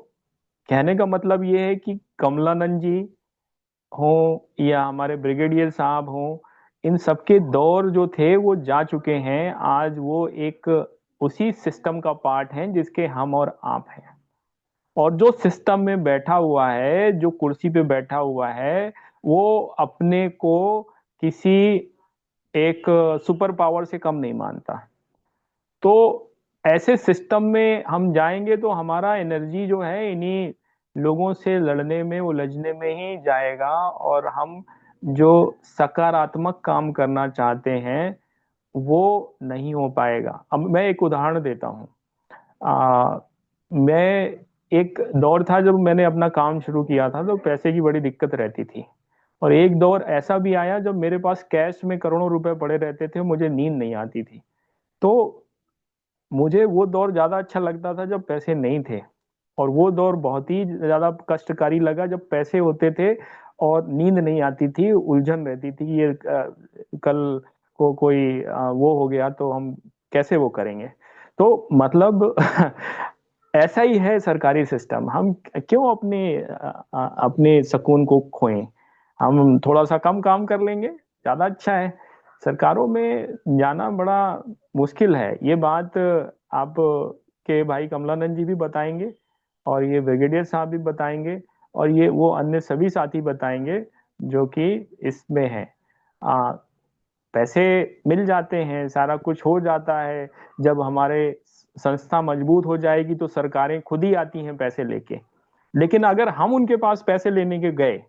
कहने का मतलब ये है कि कमलानंद जी हो या हमारे ब्रिगेडियर साहब हो, इन सबके दौर जो थे वो जा चुके हैं। आज वो एक उसी सिस्टम का पार्ट हैं जिसके हम और आप हैं। और जो सिस्टम में बैठा हुआ है, जो कुर्सी पे बैठा हुआ है, वो अपने को किसी एक सुपर पावर से कम नहीं मानता। तो ऐसे सिस्टम में हम जाएंगे तो हमारा एनर्जी जो है इन्हीं लोगों से लड़ने में, उलझने में ही जाएगा, और हम जो सकारात्मक काम करना चाहते हैं वो नहीं हो पाएगा। अब मैं एक उदाहरण देता हूँ। मैं, एक दौर था जब मैंने अपना काम शुरू किया था, तो पैसे की बड़ी दिक्कत रहती थी, और एक दौर ऐसा भी आया जब मेरे पास कैश में करोड़ों रुपए पड़े रहते थे, मुझे नींद नहीं आती थी। तो मुझे वो दौर ज्यादा अच्छा लगता था जब पैसे नहीं थे, और वो दौर बहुत ही ज्यादा कष्टकारी लगा जब पैसे होते थे और नींद नहीं आती थी, उलझन रहती थी कि ये कल को कोई वो हो गया तो हम कैसे वो करेंगे। तो मतलब ऐसा ही है सरकारी सिस्टम। हम क्यों अपने सुकून को खोएं। हम थोड़ा सा कम काम कर लेंगे, ज्यादा अच्छा है। सरकारों में जाना बड़ा मुश्किल है, ये बात आप के भाई कमलानंद जी भी बताएंगे, और ये ब्रिगेडियर साहब भी बताएंगे, और ये वो अन्य सभी साथी बताएंगे जो कि इसमें है। पैसे मिल जाते हैं, सारा कुछ हो जाता है। जब हमारे संस्था मजबूत हो जाएगी तो सरकारें खुद ही आती हैं पैसे लेके। लेकिन अगर हम उनके पास पैसे लेने के गए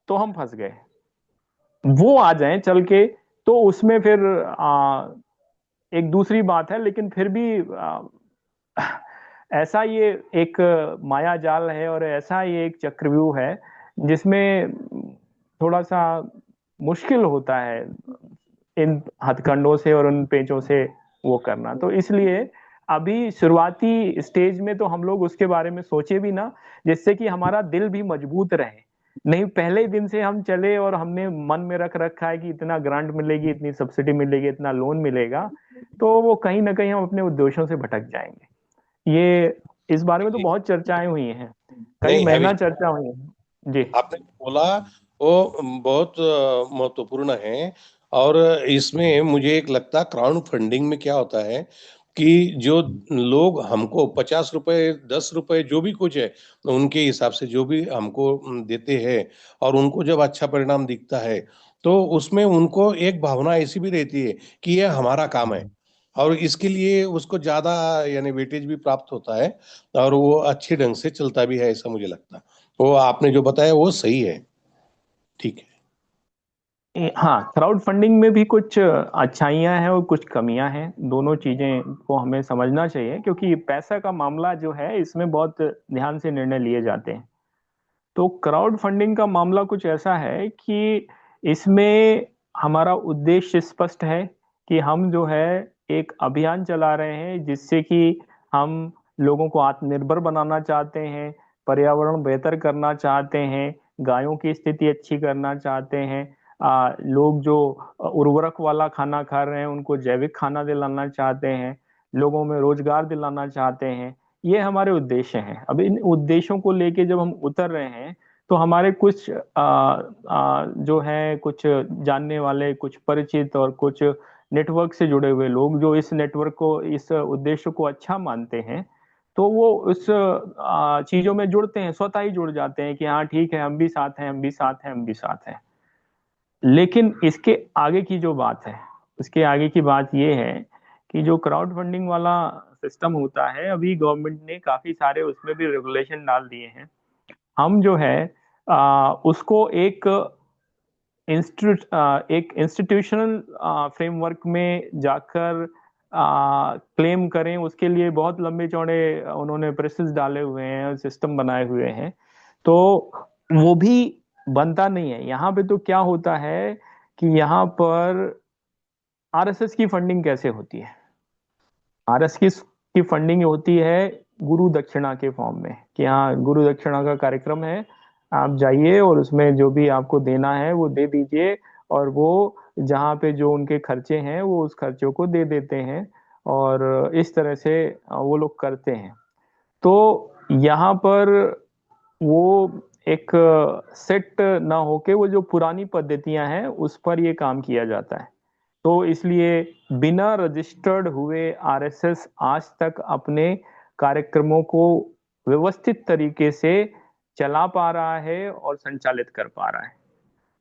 तो हम फंस गए। वो आ जाएं चल के तो उसमें फिर एक दूसरी बात है, लेकिन फिर भी ऐसा ये एक माया जाल है, और ऐसा ये एक चक्रव्यूह है जिसमें थोड़ा सा मुश्किल होता है इन हथकंडों से और उन पेचों से वो करना। तो इसलिए अभी शुरुआती स्टेज में तो हम लोग उसके बारे में सोचे भी ना, जिससे कि हमारा दिल भी मजबूत रहे। नहीं, पहले दिन से हम चले और हमने मन में रख रखा है कि इतना ग्रांट मिलेगी, इतनी सब्सिडी मिलेगी, इतना लोन मिलेगा, तो वो कहीं ना कहीं हम अपने उद्देश्यों से भटक जाएंगे। ये इस बारे में तो बहुत चर्चाएं हुई हैं, कई नहीं महीना अभी चर्चा हुई है जी। आपने बोला वो बहुत महत्वपूर्ण है। और इसमें मुझे एक लगता क्राउड फंडिंग में क्या होता है कि जो लोग हमको 50 रुपए 10 रुपए जो भी कुछ है उनके हिसाब से जो भी हमको देते हैं, और उनको जब अच्छा परिणाम दिखता है तो उसमें उनको एक भावना ऐसी भी रहती है कि ये हमारा काम है, और इसके लिए उसको ज्यादा यानी वेटेज भी प्राप्त होता है, और वो अच्छे ढंग से चलता भी है, ऐसा मुझे लगता है। वो आपने जो बताया वो सही है। ठीक है। हाँ, क्राउड फंडिंग में भी कुछ अच्छाइयाँ हैं और कुछ कमियां हैं, दोनों चीजें को हमें समझना चाहिए, क्योंकि पैसा का मामला जो है इसमें बहुत ध्यान से निर्णय लिए जाते हैं। तो क्राउड फंडिंग का मामला कुछ ऐसा है कि इसमें हमारा उद्देश्य स्पष्ट है कि हम जो है एक अभियान चला रहे हैं जिससे कि हम लोगों को आत्मनिर्भर बनाना चाहते हैं, पर्यावरण बेहतर करना चाहते हैं, गायों की स्थिति अच्छी करना चाहते हैं। लोग जो उर्वरक वाला खाना खा रहे हैं उनको जैविक खाना दिलाना चाहते हैं, लोगों में रोजगार दिलाना चाहते हैं। ये हमारे उद्देश्य हैं। अब इन उद्देश्यों को लेके जब हम उतर रहे हैं तो हमारे कुछ जो है कुछ जानने वाले, कुछ परिचित और कुछ नेटवर्क से जुड़े हुए लोग जो इस नेटवर्क को, इस उद्देश्य को अच्छा मानते हैं, तो वो उस चीजों में जुड़ते हैं, स्वतः ही जुड़ जाते हैं कि हाँ ठीक है, हम भी साथ हैं, हम भी साथ हैं, हम भी साथ हैं। लेकिन इसके आगे की जो बात है, उसके आगे की बात ये है कि जो क्राउड फंडिंग वाला सिस्टम होता है, अभी गवर्नमेंट ने काफी सारे उसमें भी रेगुलेशन डाल दिए हैं। हम जो है उसको एक इंस्टीट्यूशनल फ्रेमवर्क में जाकर क्लेम करें, उसके लिए बहुत लंबे चौड़े उन्होंने प्रेसेस डाले हुए हैं, सिस्टम बनाए हुए हैं। तो वो भी बनता नहीं है। यहाँ पे तो क्या होता है कि यहाँ पर आरएसएस की फंडिंग कैसे होती है? आरएसएस की फंडिंग होती है गुरु दक्षिणा के फॉर्म में, कि हाँ गुरु दक्षिणा का कार्यक्रम है, आप जाइए और उसमें जो भी आपको देना है वो दे दीजिए, और वो जहाँ पे जो उनके खर्चे हैं वो उस खर्चों को दे देते हैं, और इस तरह से वो लोग करते हैं। तो यहाँ पर वो एक सेट ना होके वो जो पुरानी पद्धतियां हैं उस पर ये काम किया जाता है। तो इसलिए बिना रजिस्टर्ड हुए आरएसएस आज तक अपने कार्यक्रमों को व्यवस्थित तरीके से चला पा रहा है और संचालित कर पा रहा है।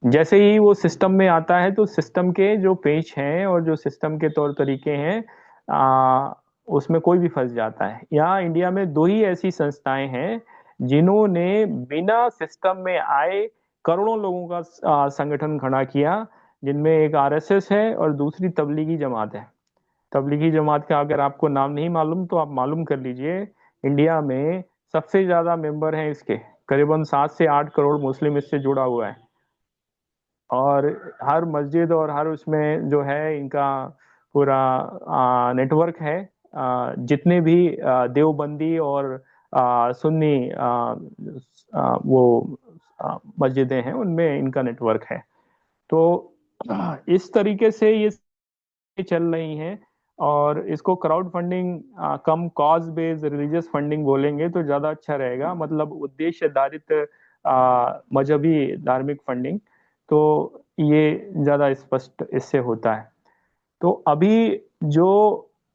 जैसे ही वो सिस्टम में आता है तो सिस्टम के जो पेच हैं और जो सिस्टम के तौर तरीके हैं, उसमें कोई भी फंस जाता है। यहाँ इंडिया में दो ही ऐसी संस्थाएं हैं जिन्होंने बिना सिस्टम में आए करोड़ों लोगों का संगठन खड़ा किया, जिनमें एक आरएसएस है और दूसरी तबलीगी जमात है। तबलीगी जमात का अगर आपको नाम नहीं मालूम तो आप मालूम कर लीजिए। इंडिया में सबसे ज्यादा मेंबर हैं इसके, करीबन 7 से 8 करोड़ मुस्लिम इससे जुड़ा हुआ है। और हर मस्जिद और हर उसमें जो है इनका पूरा नेटवर्क है। जितने भी देवबंदी और सुन्नी वो मस्जिदें हैं उनमें इनका नेटवर्क है। तो इस तरीके से ये चल रही हैं। और इसको क्राउड फंडिंग कम कॉज बेस्ड रिलीजियस फंडिंग बोलेंगे तो ज्यादा अच्छा रहेगा, मतलब उद्देश्य आधारित मजहबी धार्मिक फंडिंग। तो ये ज्यादा स्पष्ट इससे होता है। तो अभी जो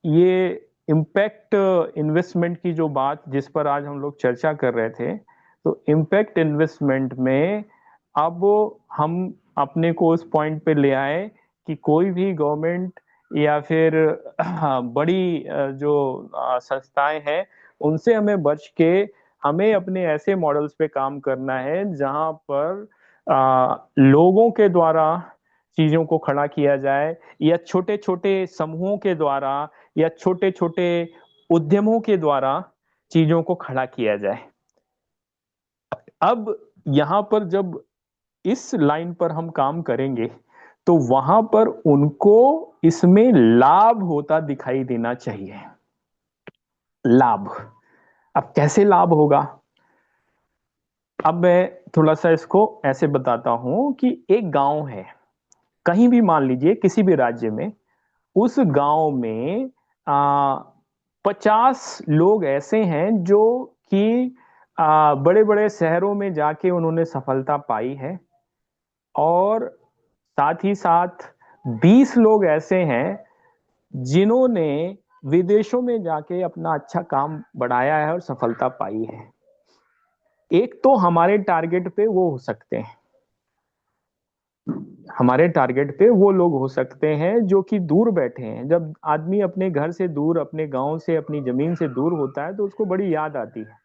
ये इम्पैक्ट इन्वेस्टमेंट की जो बात जिस पर आज हम लोग चर्चा कर रहे थे, तो इम्पैक्ट इन्वेस्टमेंट में अब हम अपने को उस पॉइंट पे ले आए कि कोई भी गवर्नमेंट या फिर बड़ी जो संस्थाएं हैं उनसे हमें बच के हमें अपने ऐसे मॉडल्स पे काम करना है जहां पर लोगों के द्वारा चीजों को खड़ा किया जाए, या छोटे छोटे समूहों के द्वारा या छोटे छोटे उद्यमों के द्वारा चीजों को खड़ा किया जाए। अब यहां पर जब इस लाइन पर हम काम करेंगे तो वहां पर उनको इसमें लाभ होता दिखाई देना चाहिए। लाभ, अब कैसे लाभ होगा? अब मैं थोड़ा सा इसको ऐसे बताता हूं कि एक गांव है, कहीं भी मान लीजिए किसी भी राज्य में, उस गांव में 50 लोग ऐसे हैं जो कि बड़े बड़े शहरों में जाके उन्होंने सफलता पाई है, और साथ ही साथ 20 लोग ऐसे हैं जिन्होंने विदेशों में जाके अपना अच्छा काम बढ़ाया है और सफलता पाई है। एक तो हमारे टारगेट पे वो हो सकते हैं, हमारे टारगेट पे वो लोग हो सकते हैं जो कि दूर बैठे हैं। जब आदमी अपने घर से दूर, अपने गांव से, अपनी जमीन से दूर होता है तो उसको बड़ी याद आती है,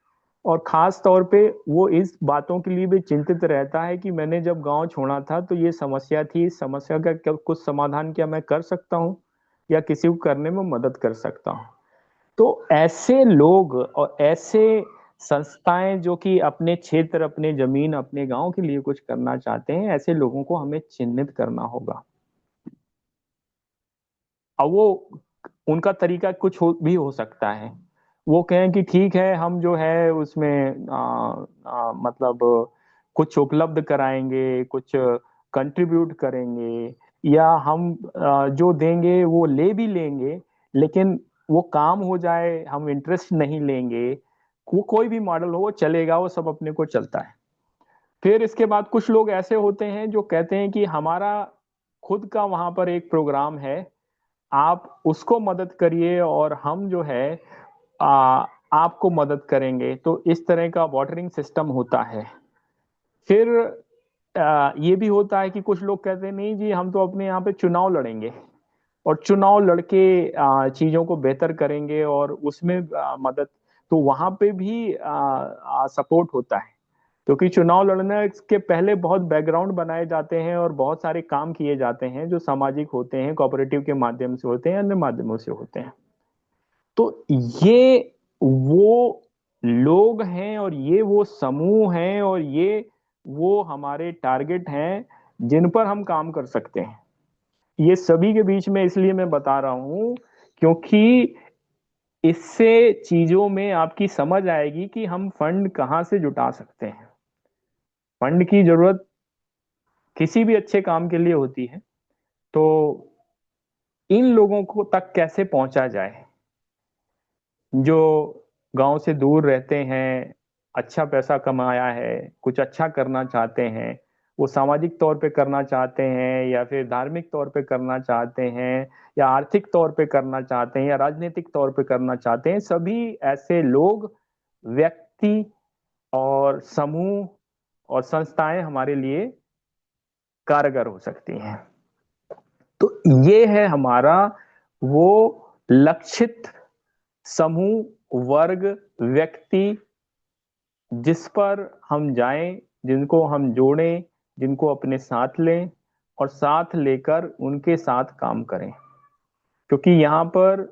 और खास तौर पे वो इस बातों के लिए भी चिंतित रहता है कि मैंने जब गांव छोड़ा था तो ये समस्या थी, इस समस्या का क्या कुछ समाधान क्या मैं कर सकता हूँ या किसी को करने में मदद कर सकता हूँ। तो ऐसे लोग और ऐसे संस्थाएं जो कि अपने क्षेत्र, अपने जमीन, अपने गांव के लिए कुछ करना चाहते हैं, ऐसे लोगों को हमें चिन्हित करना होगा। अब वो उनका तरीका कुछ भी हो सकता है। वो कहें कि ठीक है हम जो है उसमें मतलब कुछ उपलब्ध कराएंगे, कुछ कंट्रीब्यूट करेंगे, या हम जो देंगे वो ले भी लेंगे, लेकिन वो काम हो जाए हम इंटरेस्ट नहीं लेंगे। वो कोई भी मॉडल हो वो चलेगा, वो सब अपने को चलता है। फिर इसके बाद कुछ लोग ऐसे होते हैं जो कहते हैं कि हमारा खुद का वहां पर एक प्रोग्राम है, आप उसको मदद करिए और हम जो है आ, आपको मदद करेंगे। तो इस तरह का वाटरिंग सिस्टम होता है। फिर ये भी होता है कि कुछ लोग कहते हैं नहीं जी हम तो अपने यहाँ पे चुनाव लड़ेंगे, और चुनाव लड़के चीजों को बेहतर करेंगे और उसमें मदद। तो वहां पे भी सपोर्ट होता है, क्योंकि चुनाव लड़ने के पहले बहुत बैकग्राउंड बनाए जाते हैं और बहुत सारे काम किए जाते हैं जो सामाजिक होते हैं, कोऑपरेटिव के माध्यम से होते हैं, अन्य माध्यमों से होते हैं। तो ये वो लोग हैं और ये वो समूह हैं और ये वो हमारे टारगेट हैं जिन पर हम काम कर सकते हैं। ये सभी के बीच में इसलिए मैं बता रहा हूं क्योंकि इससे चीजों में आपकी समझ आएगी कि हम फंड कहाँ से जुटा सकते हैं। फंड की जरूरत किसी भी अच्छे काम के लिए होती है, तो इन लोगों को तक कैसे पहुंचा जाए जो गांव से दूर रहते हैं, अच्छा पैसा कमाया है, कुछ अच्छा करना चाहते हैं, वो सामाजिक तौर पे करना चाहते हैं या फिर धार्मिक तौर पे करना चाहते हैं या आर्थिक तौर पे करना चाहते हैं या राजनीतिक तौर पे करना चाहते हैं। सभी ऐसे लोग, व्यक्ति और समूह और संस्थाएं हमारे लिए कारगर हो सकती हैं। तो ये है हमारा वो लक्षित समूह, वर्ग, व्यक्ति जिस पर हम जाएं, जिनको हम जोड़ें, जिनको अपने साथ लें और साथ लेकर उनके साथ काम करें। क्योंकि यहाँ पर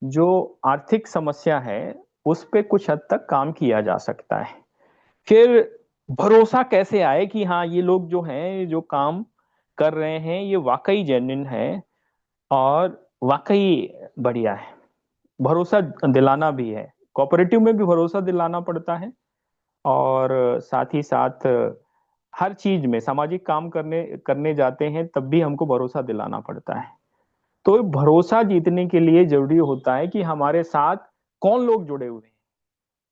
जो आर्थिक समस्या है उस पे कुछ हद तक काम किया जा सकता है। फिर भरोसा कैसे आए कि हाँ ये लोग जो हैं जो काम कर रहे हैं ये वाकई जेन्युइन है और वाकई बढ़िया है। भरोसा दिलाना भी है, कोऑपरेटिव में भी भरोसा दिलाना पड़ता है और साथ ही साथ हर चीज में सामाजिक काम करने करने जाते हैं तब भी हमको भरोसा दिलाना पड़ता है। तो भरोसा जीतने के लिए जरूरी होता है कि हमारे साथ कौन लोग जुड़े हुए हैं,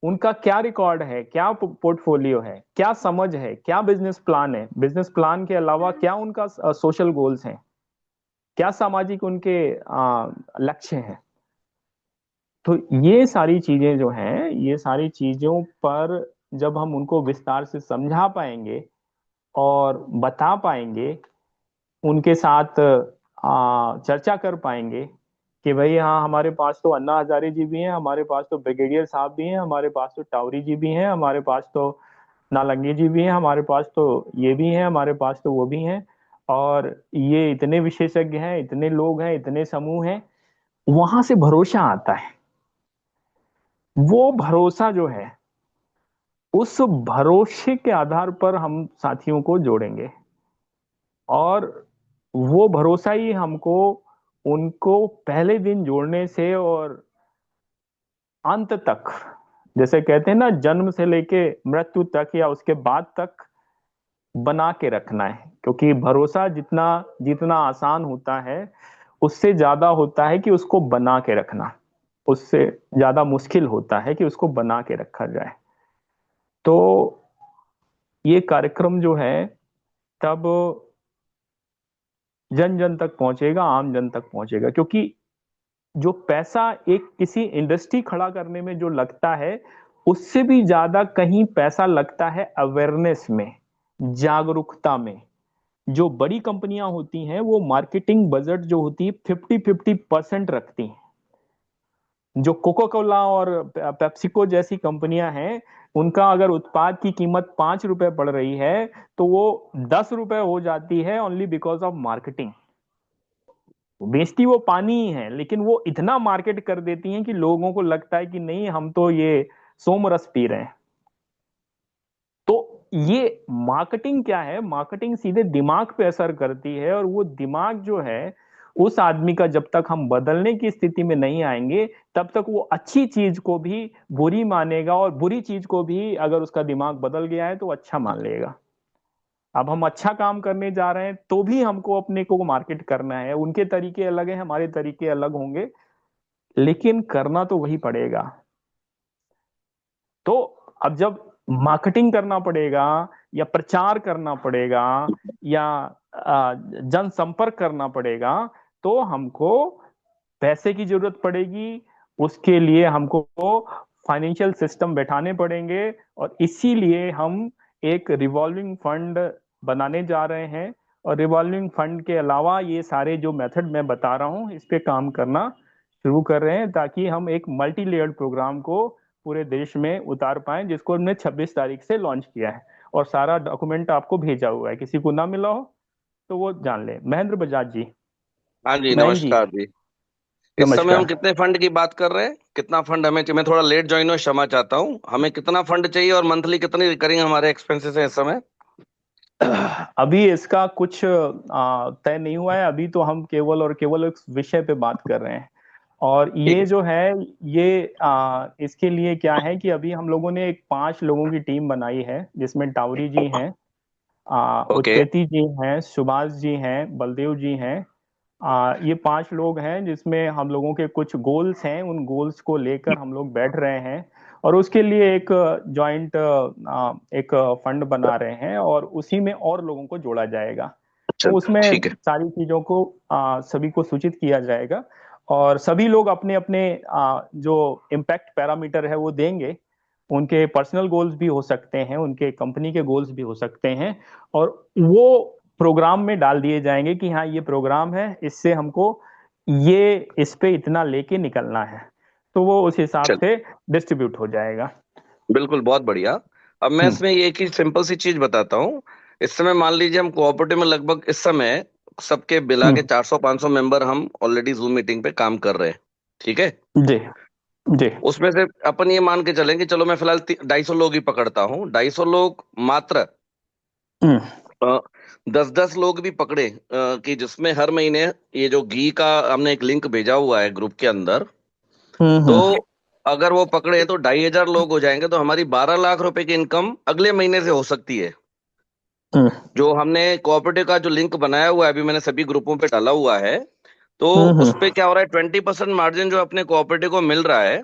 उनका क्या रिकॉर्ड है, क्या पोर्टफोलियो है, क्या समझ है, क्या बिजनेस प्लान है, बिजनेस प्लान के अलावा क्या उनका सोशल गोल्स हैं, क्या सामाजिक उनके लक्ष्य हैं। तो ये सारी चीजें जो हैं, ये सारी चीजों पर जब हम उनको विस्तार से समझा पाएंगे और बता पाएंगे, उनके साथ चर्चा कर पाएंगे कि भाई हाँ हमारे पास तो अन्ना हजारे जी भी हैं, हमारे पास तो ब्रिगेडियर साहब भी हैं, हमारे पास तो टावरी जी भी हैं, हमारे पास तो नालंगी जी भी हैं, हमारे पास तो ये भी हैं, हमारे पास तो वो भी हैं, और ये इतने विशेषज्ञ हैं, इतने लोग हैं, इतने समूह हैं। वहां से भरोसा आता है। वो भरोसा जो है, उस भरोसे के आधार पर हम साथियों को जोड़ेंगे और वो भरोसा ही हमको उनको पहले दिन जोड़ने से और अंत तक, जैसे कहते हैं ना, जन्म से लेके मृत्यु तक या उसके बाद तक बना के रखना है। क्योंकि भरोसा जितना जितना आसान होता है, उससे ज्यादा होता है कि उसको बना के रखना, उससे ज्यादा मुश्किल होता है कि उसको बना के रखा जाए। तो ये कार्यक्रम जो है तब जन जन तक पहुंचेगा, आम जन तक पहुंचेगा। क्योंकि जो पैसा एक किसी इंडस्ट्री खड़ा करने में जो लगता है, उससे भी ज्यादा कहीं पैसा लगता है अवेयरनेस में, जागरूकता में। जो बड़ी कंपनियां होती हैं वो मार्केटिंग बजट जो होती है 50-50% रखती हैं। जो कोका कोला और पेप्सिको जैसी कंपनियां हैं, उनका अगर उत्पाद की कीमत 5 रुपए पड़ रही है तो वो 10 रुपए हो जाती है ओनली बिकॉज ऑफ मार्केटिंग। बेचती वो पानी ही है, लेकिन वो इतना मार्केट कर देती हैं कि लोगों को लगता है कि नहीं, हम तो ये सोमरस पी रहे हैं। तो ये मार्केटिंग क्या है, मार्केटिंग सीधे दिमाग पे असर करती है, और वो दिमाग जो है उस आदमी का जब तक हम बदलने की स्थिति में नहीं आएंगे, तब तक वो अच्छी चीज को भी बुरी मानेगा और बुरी चीज को भी अगर उसका दिमाग बदल गया है तो अच्छा मान लेगा। अब हम अच्छा काम करने जा रहे हैं तो भी हमको अपने को मार्केट करना है। उनके तरीके अलग हैं, हमारे तरीके अलग होंगे, लेकिन करना तो वही पड़ेगा। तो अब जब मार्केटिंग करना पड़ेगा या प्रचार करना पड़ेगा या जनसंपर्क करना पड़ेगा, तो हमको पैसे की जरूरत पड़ेगी। उसके लिए हमको फाइनेंशियल सिस्टम बैठाने पड़ेंगे, और इसीलिए हम एक रिवॉल्विंग फंड बनाने जा रहे हैं। और रिवॉल्विंग फंड के अलावा ये सारे जो मेथड मैं बता रहा हूँ, इस पे काम करना शुरू कर रहे हैं, ताकि हम एक मल्टी लेयर्ड प्रोग्राम को पूरे देश में उतार पाएं, जिसको हमने 26 तारीख से लॉन्च किया है। और सारा डॉक्यूमेंट आपको भेजा हुआ है, किसी को ना मिला हो तो वो जान ले। महेंद्र बजाज जी। हाँ जी, मयंक जी, नमस्कार जी। इस समय हम नमस्कार। कितने फंड की बात कर रहे हैं? कितना फंड हमें चाहिए? मैं थोड़ा लेट ज्वाइन हुआ, क्षमा चाहता हूँ। हमें कितना फंड चाहिए और मंथली कितनी रिकरिंग हमारे एक्सपेंसेस हैं इस समय? अभी इसका कुछ तय नहीं हुआ है। अभी तो हम केवल और केवल एक विषय पे बात कर रहे हैं। और ठीक ये है। जो है, ये इसके लिए क्या है कि अभी हम लोगों ने एक 5 लोगों की टीम बनाई है, जिसमें टावरी जी हैं, ओके। उत्पेती जी हैं, सुभाष जी हैं, बलदेव जी हैं। ये 5 लोग हैं जिसमें हम लोगों के कुछ गोल्स हैं। उन गोल्स को लेकर हम लोग बैठ रहे हैं और उसके लिए एक जॉइंट एक फंड बना रहे हैं, और उसी में और लोगों को जोड़ा जाएगा। तो चलो उसमें ठीक है। सारी चीजों को सभी को सूचित किया जाएगा, और सभी लोग अपने अपने जो इम्पैक्ट पैरामीटर है वो देंगे। उनके पर्सनल गोल्स भी हो सकते हैं, उनके कंपनी के गोल्स भी हो सकते हैं, और वो प्रोग्राम में डाल दिए जाएंगे कि हाँ ये प्रोग्राम है, इससे हमको ये इस पे इतना लेके निकलना है। तो वो उस हिसाब चलो से डिस्ट्रीब्यूट हो जाएगा। बिल्कुल, बहुत बढ़िया। अब मैं हम्म। इसमें एक ही सिंपल सी चीज बताता हूँ। इस समय मान लीजिए हम कोऑपरेटिव में लगभग इस समय सबके मिला के हम्म। 400-500 मेंबर हम ऑलरेडी जूम मीटिंग पे काम कर रहे हैं। ठीक है। जी। जी। उसमें से अपन ये मान के चलेंगे, चलो मैं फिलहाल 250 लोग ही पकड़ता हूँ। 250 लोग मात्र हम्म। 10-10 लोग भी पकड़े कि जिसमें हर महीने ये जो घी का हमने एक लिंक भेजा हुआ है ग्रुप के अंदर, तो हम्म। अगर वो पकड़े तो 2,500 लोग हो जाएंगे, तो हमारी 12 लाख रुपए की इनकम अगले महीने से हो सकती है। हम्म। जो हमने कोऑपरेटिव का जो लिंक बनाया हुआ है, अभी मैंने सभी ग्रुपों पे डाला हुआ है, तो उस पे हम्म। क्या हो रहा है, 20% मार्जिन जो अपने कोऑपरेटिव को मिल रहा है।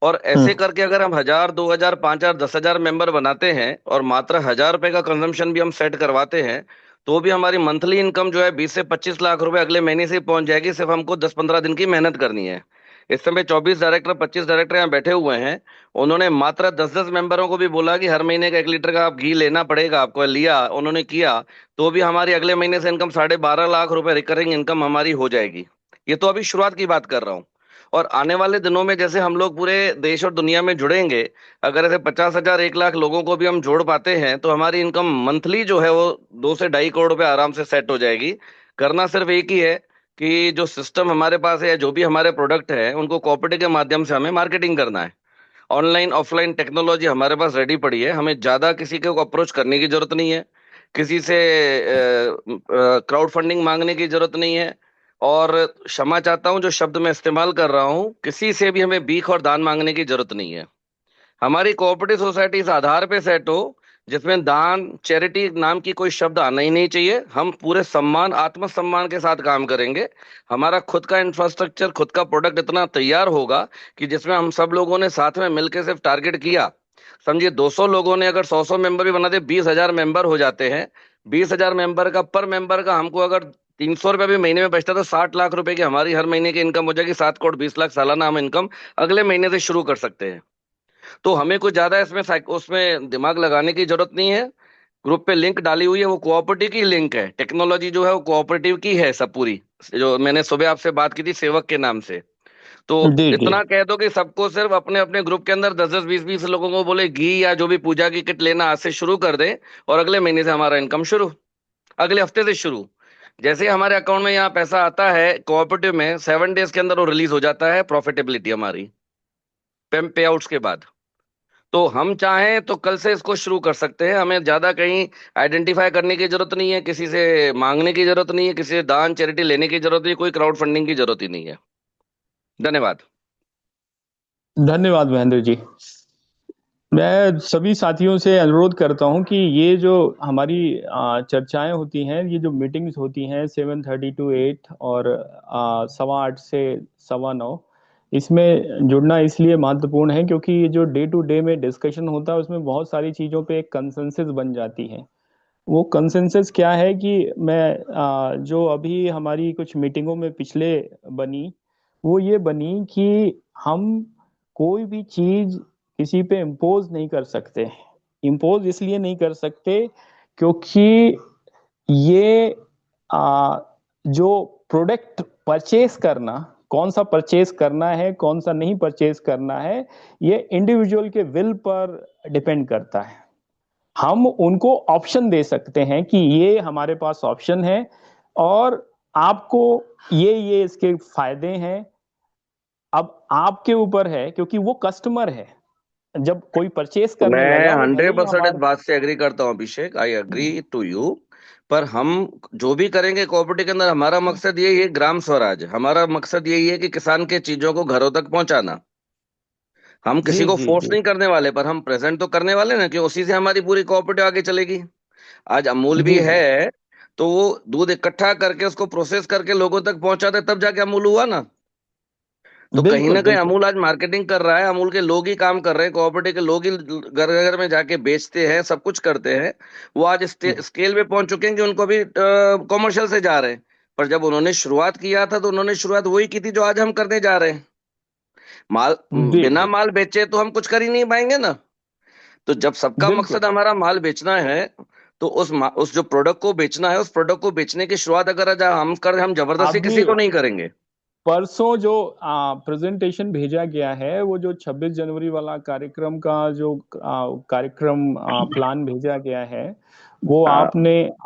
और ऐसे हम्म। करके अगर हम 1,000, 2,000, 5,000, 10,000 मेंबर बनाते हैं और मात्र 1,000 रुपए का कंजम्पशन भी हम सेट करवाते हैं, तो भी हमारी मंथली इनकम जो है 20 से 25 लाख रुपए अगले महीने से ही पहुंच जाएगी। सिर्फ हमको 10-15 दिन की मेहनत करनी है। इस समय 24 डायरेक्टर, 25 डायरेक्टर यहाँ बैठे हुए हैं। उन्होंने मात्र 10-10 मेंबरों को भी बोला कि हर महीने का 1 लीटर का आप घी लेना पड़ेगा आपको, लिया, उन्होंने किया, तो भी हमारी अगले महीने से इनकम 12.5 लाख रुपए रिकरिंग इनकम हमारी हो जाएगी। ये तो अभी शुरुआत की बात कर रहा हूँ। और आने वाले दिनों में जैसे हम लोग पूरे देश और दुनिया में जुड़ेंगे, अगर ऐसे 50,000, 1 लाख लोगों को भी हम जोड़ पाते हैं, तो हमारी इनकम मंथली जो है वो 2 से 2.5 करोड़ रुपए आराम से सेट हो जाएगी। करना सिर्फ एक ही है कि जो सिस्टम हमारे पास है या जो भी हमारे प्रोडक्ट है उनको कॉपरेटिव के माध्यम से हमें मार्केटिंग करना है। ऑनलाइन ऑफलाइन टेक्नोलॉजी हमारे पास रेडी पड़ी है, हमें ज्यादा किसी को अप्रोच करने की जरूरत नहीं है, किसी से क्राउड फंडिंग मांगने की जरूरत नहीं है। और क्षमा चाहता हूं जो शब्द मैं इस्तेमाल कर रहा हूं, किसी से भी हमें भीख और दान मांगने की जरूरत नहीं है। हमारी कोऑपरेटिव सोसाइटी इस आधार पे सेट हो जिसमें दान, चैरिटी नाम की कोई शब्द आना ही नहीं चाहिए। हम पूरे सम्मान, आत्मसम्मान के साथ काम करेंगे। हमारा खुद का इंफ्रास्ट्रक्चर, खुद का प्रोडक्ट इतना तैयार होगा कि जिसमें हम सब लोगों ने साथ में मिलकर सिर्फ टारगेट किया, समझिए 200 लोगों ने अगर 100-100 मेंबर भी बनाते, 20,000 मेंबर हो जाते हैं। 20,000 मेंबर का, पर मेंबर का हमको अगर 300 रुपये भी महीने में बचता, तो 60 लाख रुपए की हमारी हर महीने की इनकम हो जाएगी। 7 करोड़ 20 लाख सालाना हम इनकम अगले महीने से शुरू कर सकते हैं। तो हमें कुछ ज्यादा इसमें उसमें दिमाग लगाने की जरूरत नहीं है। ग्रुप पे लिंक डाली हुई है, वो कोऑपरेटिव की लिंक है। टेक्नोलॉजी जो है वो कोऑपरेटिव की है सब पूरी, जो मैंने सुबह आपसे बात की थी सेवक के नाम से। तो जी जी। इतना कह दो कि सबको सिर्फ अपने अपने ग्रुप के अंदर 10-10, 20-20 लोगों को बोले घी या जो भी पूजा की किट लेना आज से शुरू कर दे, और अगले महीने से हमारा इनकम शुरू, अगले हफ्ते से शुरू। जैसे ही हमारे अकाउंट में यहाँ पैसा आता है कोऑपरेटिव में, 7 डेज के अंदर वो रिलीज हो जाता है, प्रॉफिटेबिलिटी हमारी पे आउट्स के बाद। तो हम चाहें तो कल से इसको शुरू कर सकते हैं। हमें ज्यादा कहीं आइडेंटिफाई करने की जरूरत नहीं है, किसी से मांगने की जरूरत नहीं है, किसी से दान चैरिटी लेने की जरूरत नहीं है, कोई क्राउड फंडिंग की जरूरत ही नहीं है। धन्यवाद। धन्यवाद महेंद्र जी। मैं सभी साथियों से अनुरोध करता हूं कि ये जो हमारी चर्चाएं होती हैं, ये जो मीटिंग्स होती हैं 7:30 to 8 और 8:15 से 9:15, इसमें जुड़ना इसलिए महत्वपूर्ण है क्योंकि ये जो डे टू डे में डिस्कशन होता है उसमें बहुत सारी चीज़ों पे एक कंसेंसस बन जाती है। वो कंसेंसस क्या है कि जो अभी हमारी कुछ मीटिंगों में पिछले बनी, वो ये बनी कि हम कोई भी चीज किसी पे इम्पोज नहीं कर सकते। इम्पोज इसलिए नहीं कर सकते क्योंकि ये आ, जो प्रोडक्ट परचेस करना, कौन सा परचेस करना है कौन सा नहीं परचेस करना है, ये इंडिविजुअल के विल पर डिपेंड करता है। हम उनको ऑप्शन दे सकते हैं कि ये हमारे पास ऑप्शन है और आपको ये इसके फायदे हैं। अब आपके ऊपर है क्योंकि वो कस्टमर है, जब कोई परचेस करने मैं लगा वो भले हंड्रेड ही परसेंट इस हमारे। बात से एग्री करता हूँ अभिषेक, आई एग्री टू यू। पर हम जो भी करेंगे कोऑपरेटिव के अंदर, हमारा मकसद यही है, ग्राम स्वराज, हमारा मकसद यही है कि किसान के चीजों को घरों तक पहुंचाना। हम किसी जी को जी फोर्स जी। नहीं करने वाले, पर हम प्रेजेंट तो करने वाले ना, कि उसी से हमारी पूरी कोऑपरेटिव आगे चलेगी। आज अमूल भी जी है, जी। तो वो दूध इकट्ठा करके उसको प्रोसेस करके लोगों तक पहुंचाते, तब जाके अमूल हुआ ना। तो कहीं बिल्कुल ना कहीं बिल्कुल। अमूल आज मार्केटिंग कर रहा है, अमूल के लोग ही काम कर रहे हैं, कोऑपरेटिव के लोग ही घर घर में जाके बेचते हैं, सब कुछ करते हैं। वो आज स्केल पे पहुंच चुके हैं कि उनको भी कॉमर्शियल से जा रहे हैं। पर जब उन्होंने शुरुआत किया था तो उन्होंने शुरुआत वही की थी जो आज हम करने जा रहे हैं। माल, जी बिना जी। माल बेचे तो हम कुछ कर ही नहीं पाएंगे ना। तो जब सबका बिल्कुल। मकसद हमारा माल बेचना है, तो उस जो प्रोडक्ट को बेचना है, उस प्रोडक्ट को बेचने की शुरुआत अगर आज हम जबरदस्ती अभी किसी को नहीं करेंगे। परसों जो प्रेजेंटेशन भेजा गया है, वो जो 26 जनवरी वाला कार्यक्रम का जो कार्यक्रम प्लान भेजा गया है, वो हाँ,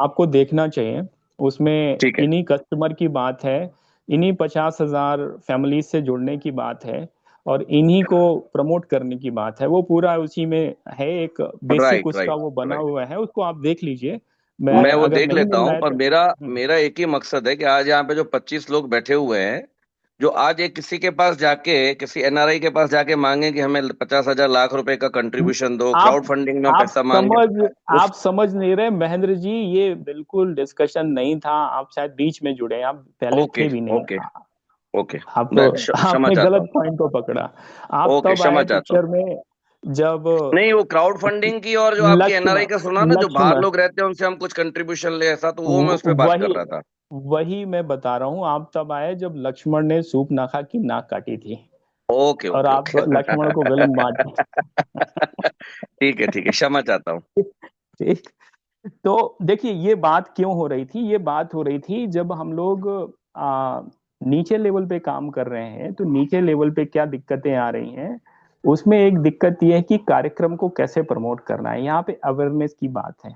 आपको देखना चाहिए। उसमें ठीक है। इन्हीं कस्टमर की बात है, इन्हीं 50,000 फैमिली से जुड़ने की बात है और इन्हीं को प्रमोट करने की बात है। वो पूरा उसी में है, एक बेसिक राइट उसका राइट वो बना राइट। हुआ है, उसको आप देख लीजिए। मैं वो अगर देख नहीं लेता मिल हूँ, रहा है पर तो मेरा मेरा एक ही मकसद है कि आज यहाँ पे जो 25 लोग बैठे हुए हैं, जो आज एक किसी के पास जाके, किसी एनआरआई के पास जाके मांगे कि हमें 50,000 लाख रुपए का कंट्रीब्यूशन दो, क्राउड आप फंडिंग में हम आप पैसा मांगे। समझ उस आप समझ नहीं रहे महेंद्र जी, ये बिल्कुल डिस्कशन नहीं था, आप शायद बीच में जुड़े हैं, आप पहले ओके, थे भी नहीं। Okay, okay. आप क्षमा आपने चाहता गलत हूँ। पॉइंट को पकड़ा। आप ओके, तब क्षमा आए चाहता हूँ। पिक्चर में जब नहीं, वो क्राउड फंडिंग की और जो आपकी एनआरआई लक्ष्मण का सुना ना, जो बाहर लक्ष्मण लोग रहते हैं उनसे हम कुछ कंट्रीब्यूशन ले, ऐसा, तो वो मैं उस पर बात कर वही रहा था। वही मैं बता रहा हूँ, आप तब आए जब लक्ष्मण ने सूप नाखा की नाक काटी थी, ओके, और ओके, आप ओके। लक्ष्मण को विलन बांट ठीक है, ठीक है, क्षमा चाहता हूँ। ठीक। तो देखिए, ये बात क्यों हो रही थी, ये बात हो रही थी जब हम लोग आ, नीचे लेवल पे काम कर रहे हैं, तो नीचे लेवल पे क्या दिक्कतें आ रही हैं, उसमें एक दिक्कत ये है कि कार्यक्रम को कैसे प्रमोट करना है। यहाँ पे अवेयरनेस की बात है।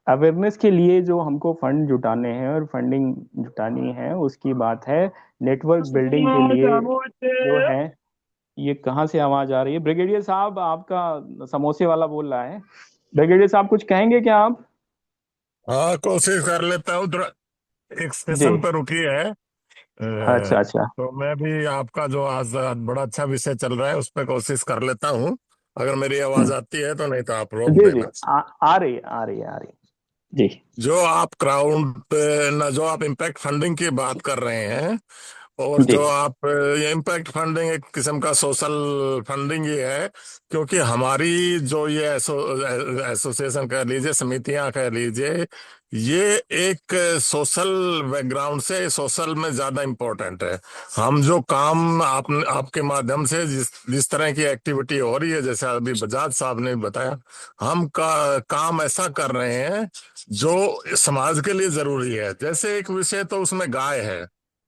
अवेयरनेस के लिए जो हमको फंड जुटाने हैं और फंडिंग जुटानी है, उसकी बात है। नेटवर्क बिल्डिंग के लिए जो है, ये कहाँ से आवाज आ रही है? ब्रिगेडियर साहब, आपका समोसे वाला बोल रहा है। ब्रिगेडियर साहब, कुछ कहेंगे क्या आप? हाँ, कोशिश कर लेता हूँ। एक जी। स्टेशन पर रुकी है। अच्छा अच्छा। तो मैं भी आपका जो आज बड़ा अच्छा विषय चल रहा है उस पर कोशिश कर लेता हूँ। अगर मेरी आवाज हम्म, आती है तो, नहीं तो आप रोक जी जी, देना। आ रही है, आ रही है, आ रही है जी। जो आप क्राउड ना, जो आप इम्पैक्ट फंडिंग की बात कर रहे हैं, और जी। जो आप ये इम्पैक्ट फंडिंग एक किस्म का सोशल फंडिंग ही है। क्योंकि हमारी जो ये एसोसिएशन कह लीजिए, समितियां कह लीजिए, ये एक सोशल बैकग्राउंड से सोशल में ज्यादा इम्पोर्टेंट है। हम जो काम आपके माध्यम से जिस जिस तरह की एक्टिविटी हो रही है, जैसे अभी बजाज साहब ने बताया, हम काम ऐसा कर रहे हैं जो समाज के लिए जरूरी है। जैसे एक विषय तो उसमें गाय है।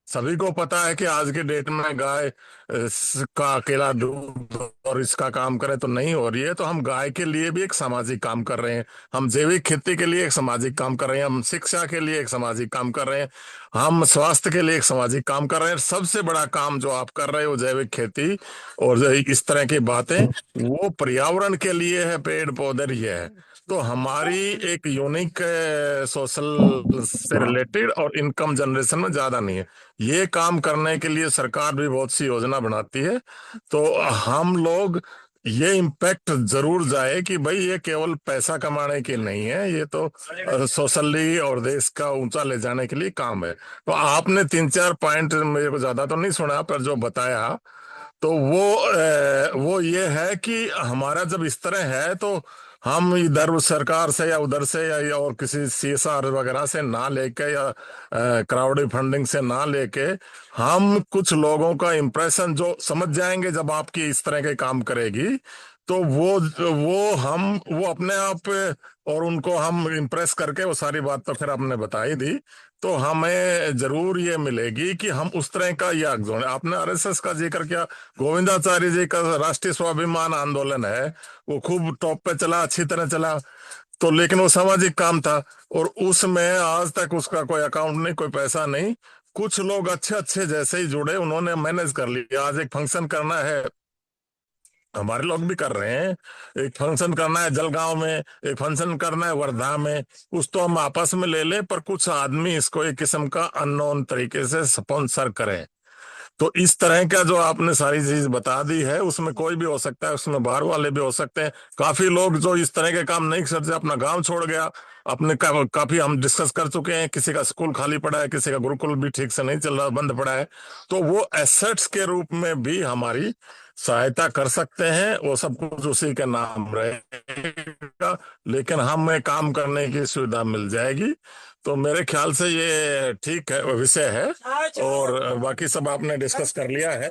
सभी को पता है कि आज के डेट में गाय का अकेला दूध और इसका काम करें तो नहीं हो रही है। तो हम गाय के लिए भी एक सामाजिक काम कर रहे हैं, हम जैविक खेती के लिए एक सामाजिक काम कर रहे हैं, हम शिक्षा के लिए एक सामाजिक काम कर रहे हैं, हम स्वास्थ्य के लिए एक सामाजिक काम कर रहे हैं। सबसे बड़ा काम जो आप कर रहे हो, जैविक खेती और इस तरह की बातें, वो पर्यावरण के लिए है, पेड़ पौधे ही है। तो हमारी एक यूनिक सोशल से रिलेटेड और इनकम जनरेशन में ज्यादा नहीं है। ये काम करने के लिए सरकार भी बहुत सी योजना बनाती है। तो हम लोग ये इम्पैक्ट जरूर जाए कि भाई ये केवल पैसा कमाने की नहीं है, ये तो सोशली और देश का ऊंचा ले जाने के लिए काम है। तो आपने तीन चार पॉइंट, मेरे को ज्यादा तो नहीं सुना, पर जो बताया, तो वो ये है कि हमारा जब इस तरह है, तो हम इधर सरकार से या उधर से या और किसी सीएसआर वगैरह से ना लेके, या क्राउड फंडिंग से ना लेके, हम कुछ लोगों का इम्प्रेशन जो समझ जाएंगे जब आपकी इस तरह के काम करेगी, तो वो अपने आप, और उनको हम इम्प्रेस करके, वो सारी बात तो फिर आपने बता ही दी, तो हमें जरूर ये मिलेगी कि हम उस तरह का ये जोड़े। आपने आरएसएस का जिक्र किया, गोविंदाचार्य जी का राष्ट्रीय स्वाभिमान आंदोलन है, वो खूब टॉप पे चला, अच्छी तरह चला। तो लेकिन वो सामाजिक काम था, और उसमें आज तक उसका कोई अकाउंट नहीं, कोई पैसा नहीं। कुछ लोग अच्छे अच्छे जैसे ही जुड़े, उन्होंने मैनेज कर लिया। आज एक फंक्शन करना है, हमारे लोग भी कर रहे हैं, एक फंक्शन करना है जलगांव में, एक फंक्शन करना है वर्धा में, कुछ तो हम आपस में ले ले, पर कुछ आदमी इसको एक किस्म का अननोन तरीके से स्पॉन्सर करें। तो इस तरह का जो आपने सारी चीज बता दी है, उसमें कोई भी हो सकता है, उसमें बाहर वाले भी हो सकते हैं। काफी लोग जो इस तरह के काम नहीं करते, अपना गांव छोड़ गया। काफी हम डिस्कस कर चुके हैं, किसी का स्कूल खाली पड़ा है, किसी का गुरुकुल भी ठीक से नहीं चल रहा, बंद पड़ा है। तो वो एसेट्स के रूप में भी हमारी सहायता कर सकते हैं, वो सब कुछ उसी के नाम रहेगा, लेकिन हमें काम करने की सुविधा मिल जाएगी। तो मेरे ख्याल से ये ठीक है, विषय है। और बाकी सब आपने डिस्कस कर लिया है।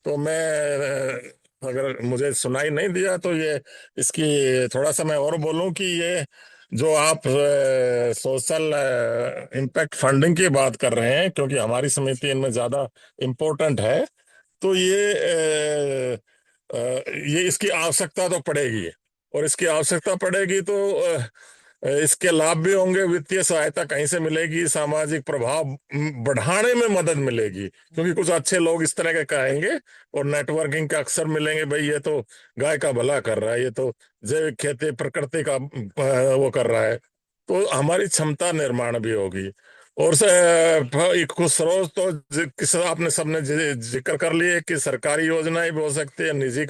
तो मैं, अगर मुझे सुनाई नहीं दिया तो ये, इसकी थोड़ा सा मैं और बोलूं कि ये जो आप सोशल इम्पैक्ट फंडिंग की बात कर रहे हैं, क्योंकि हमारी समिति इनमें ज्यादा इम्पोर्टेंट है, तो ये इसकी आवश्यकता तो पड़ेगी। और इसकी आवश्यकता पड़ेगी तो इसके लाभ भी होंगे, वित्तीय सहायता कहीं से मिलेगी, सामाजिक प्रभाव बढ़ाने में मदद मिलेगी, क्योंकि कुछ अच्छे लोग इस तरह के कहेंगे, और नेटवर्किंग का अक्सर मिलेंगे, भाई ये तो गाय का भला कर रहा है, ये तो जैविक खेती प्रकृति का वो कर रहा है। तो हमारी क्षमता निर्माण भी होगी। और एक कुछ स्रोत तो किस आपने सबने जिक्र कर लिए कि सरकारी योजनाएं भी हो सकती है, निजी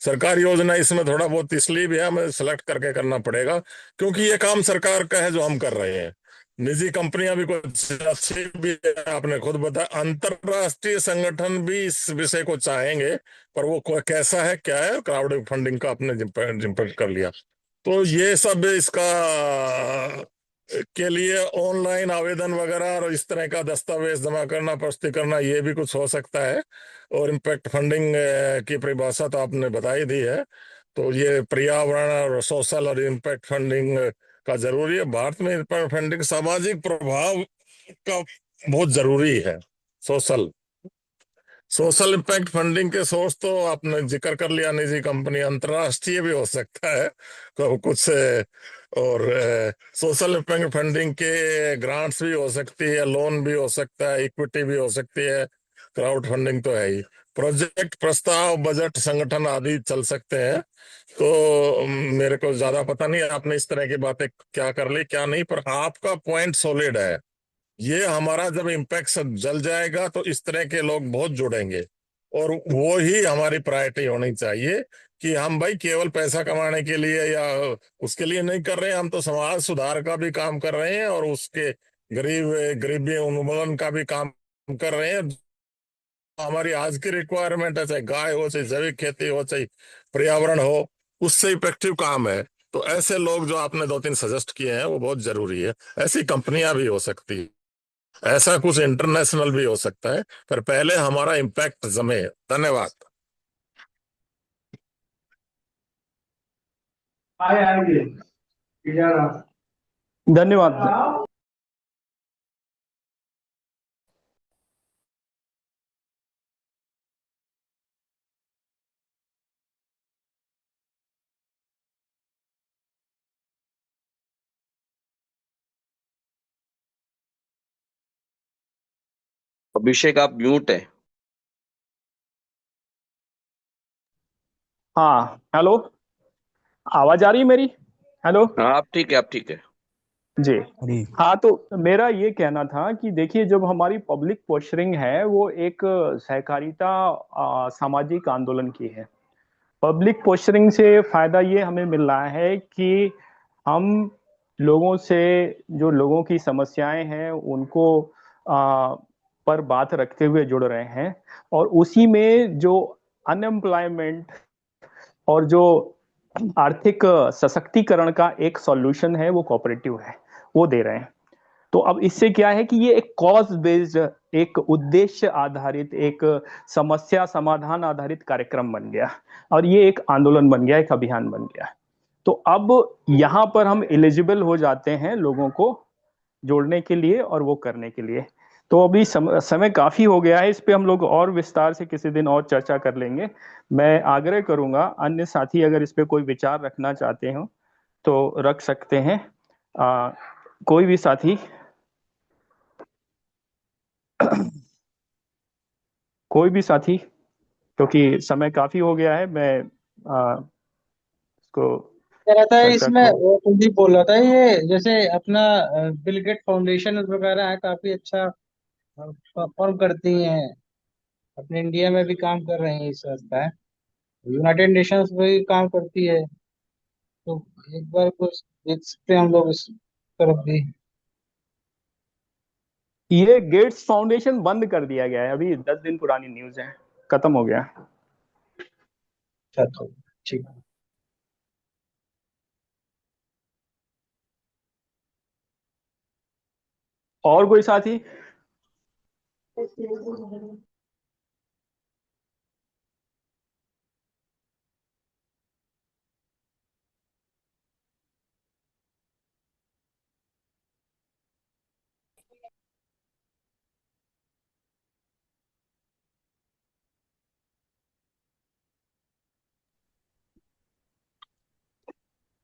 सरकारी योजना इसमें थोड़ा बहुत इसलिए भी है, हमें सेलेक्ट करके करना पड़ेगा क्योंकि ये काम सरकार का है जो हम कर रहे हैं। निजी कंपनियां भी कुछ अच्छी भी है, आपने खुद बताया। अंतरराष्ट्रीय संगठन भी इस विषय को चाहेंगे, पर वो कैसा है क्या है, क्राउड फंडिंग का आपने जिम्प कर लिया। तो ये सब इसका के लिए ऑनलाइन आवेदन वगैरह और इस तरह का दस्तावेज जमा करना, प्रस्तुति करना, ये भी कुछ हो सकता है। और इम्पैक्ट फंडिंग की परिभाषा तो आपने बता ही दी है। तो ये पर्यावरण और सोशल और इम्पैक्ट फंडिंग का जरूरी है। भारत में इम्पैक्ट फंडिंग सामाजिक प्रभाव का बहुत जरूरी है। सोशल सोशल इम्पैक्ट फंडिंग के सोर्स तो आपने जिक्र कर लिया, निजी कंपनी, अंतरराष्ट्रीय भी हो सकता है तो कुछ और सोशल इम्पैक्ट फंडिंग के ग्रांट्स भी हो सकती है, लोन भी हो सकता है, इक्विटी भी हो सकती है, क्राउड फंडिंग तो है ही। प्रोजेक्ट प्रस्ताव, बजट, संगठन आदि चल सकते हैं। तो मेरे को ज्यादा पता नहीं आपने इस तरह की बातें क्या कर ली क्या नहीं, पर आपका पॉइंट सॉलिड है। ये हमारा जब इम्पैक्ट जल जाएगा तो इस तरह के लोग बहुत जुड़ेंगे, और वो ही हमारी प्रायोरिटी होनी चाहिए कि हम भाई केवल पैसा कमाने के लिए या उसके लिए नहीं कर रहे हैं, हम तो समाज सुधार का भी काम कर रहे हैं और उसके गरीबी उन्मूलन का भी काम कर रहे हैं। हमारी आज की रिक्वायरमेंट है, चाहे गाय हो, चाहे जैविक खेती हो, चाहे पर्यावरण हो, उससे इफेक्टिव काम है। तो ऐसे लोग जो आपने दो तीन सजेस्ट किए हैं वो बहुत जरूरी है। ऐसी कंपनियां भी हो सकती है, ऐसा कुछ इंटरनेशनल भी हो सकता है, पर पहले हमारा इम्पैक्ट जमे। धन्यवाद। धन्यवाद। अभिषेक आप म्यूट है। हाँ, हेलो, आवाज आ रही है मेरी? हेलो। हाँ आप ठीक है, आप ठीक है। जी। हाँ, तो मेरा ये कहना था कि देखिए, जब हमारी पब्लिक पोस्चरिंग है वो एक सहकारिता सामाजिक आंदोलन की है। पब्लिक पोस्चरिंग से फायदा ये हमें मिल रहा है कि हम लोगों से, जो लोगों की समस्याएं हैं उनको पर बात रखते हुए जुड़ रहे हैं, और उसी में जो अनएम्प्लॉयमेंट और जो आर्थिक सशक्तिकरण का एक सॉल्यूशन है वो कोऑपरेटिव है, वो दे रहे हैं। तो अब इससे क्या है कि ये एक कॉज बेस्ड, एक उद्देश्य आधारित, एक समस्या समाधान आधारित कार्यक्रम बन गया, और ये एक आंदोलन बन गया, एक अभियान बन गया। तो अब यहाँ पर हम एलिजिबल हो जाते हैं लोगों को जोड़ने के लिए और वो करने के लिए। तो अभी समय काफी हो गया है, इस पे हम लोग और विस्तार से किसी दिन और चर्चा कर लेंगे। मैं आग्रह करूंगा अन्य साथी अगर इस पे कोई विचार रखना चाहते हो तो रख सकते हैं। कोई भी साथी, कोई भी साथी, क्योंकि समय काफी हो गया है, मैं इसको कह रहा था चर्चा इसमें, को। वो कुलदीप बोल रहा था, ये जैसे अपना बिल गेट फाउंडेशन वगैरह है, काफी अच्छा परफॉर्म करती हैं, अपने इंडिया में भी काम कर रही हैं, इस संस्था है, यूनाइटेड नेशंस में भी काम करती है। तो एक बार कुछ देख सकते हैं हम लोग इस तरफ भी। ये गेट्स फाउंडेशन बंद कर दिया गया है, अभी 10 दिन पुरानी न्यूज है, खत्म हो गया। अच्छा, तो ठीक है। और कोई साथी?